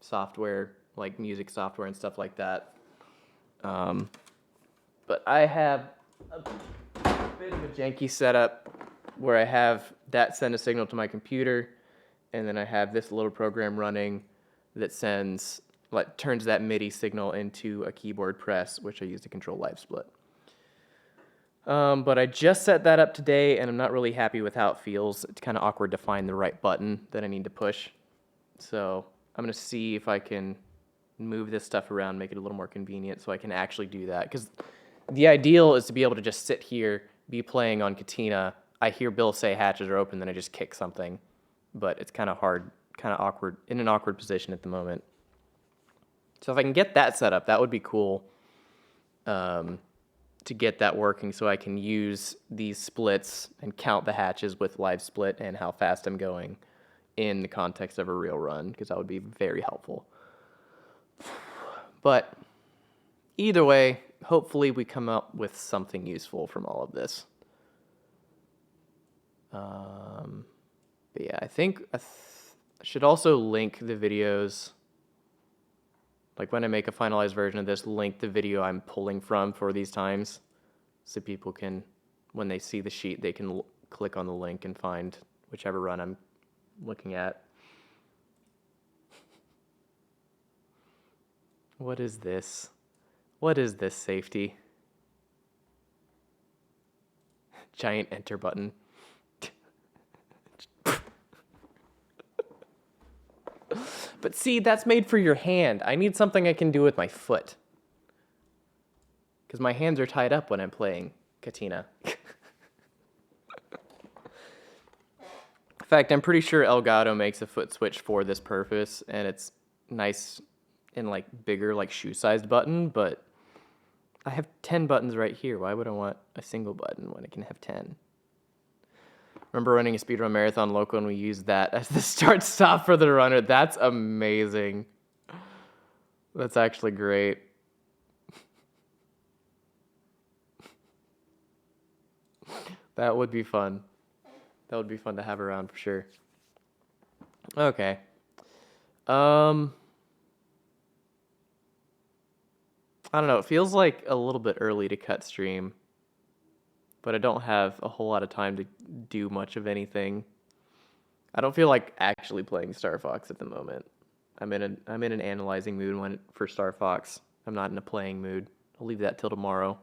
software like music software and stuff like that. But I have a bit of a janky setup where I have that send a signal to my computer, and then I have this little program running that turns that MIDI signal into a keyboard press, which I use to control live split. But I just set that up today, and I'm not really happy with how it feels. It's kind of awkward to find the right button that I need to push. So I'm going to see if I can move this stuff around, make it a little more convenient so I can actually do that. Because the ideal is to be able to just sit here, be playing on Katina. I hear Bill say hatches are open, then I just kick something. But it's kind of hard, kind of awkward, in an awkward position at the moment. So if I can get that set up, that would be cool to get that working so I can use these splits and count the hatches with live split and how fast I'm going in the context of a real run, because that would be very helpful. But either way, hopefully we come up with something useful from all of this. But yeah, I think I should also link the videos. Like when I make a finalized version of this, link the video I'm pulling from for these times, so people can, when they see the sheet, they can click on the link and find whichever run I'm looking at. What is this? What is this safety? Giant enter button. But see, that's made for your hand. I need something I can do with my foot. Because my hands are tied up when I'm playing Katina. In fact, I'm pretty sure Elgato makes a foot switch for this purpose, and it's nice and like bigger, like shoe-sized button, but I have 10 buttons right here. Why would I want a single button when I can have 10? Remember running a speedrun marathon local and we used that as the start-stop for the runner. That's amazing. That's actually great. That would be fun. That would be fun to have around for sure. Okay. I don't know. It feels like a little bit early to cut stream, but I don't have a whole lot of time to do much of anything. I don't feel like actually playing Star Fox at the moment. I'm in an analyzing mood for Star Fox. I'm not in a playing mood. I'll leave that till tomorrow.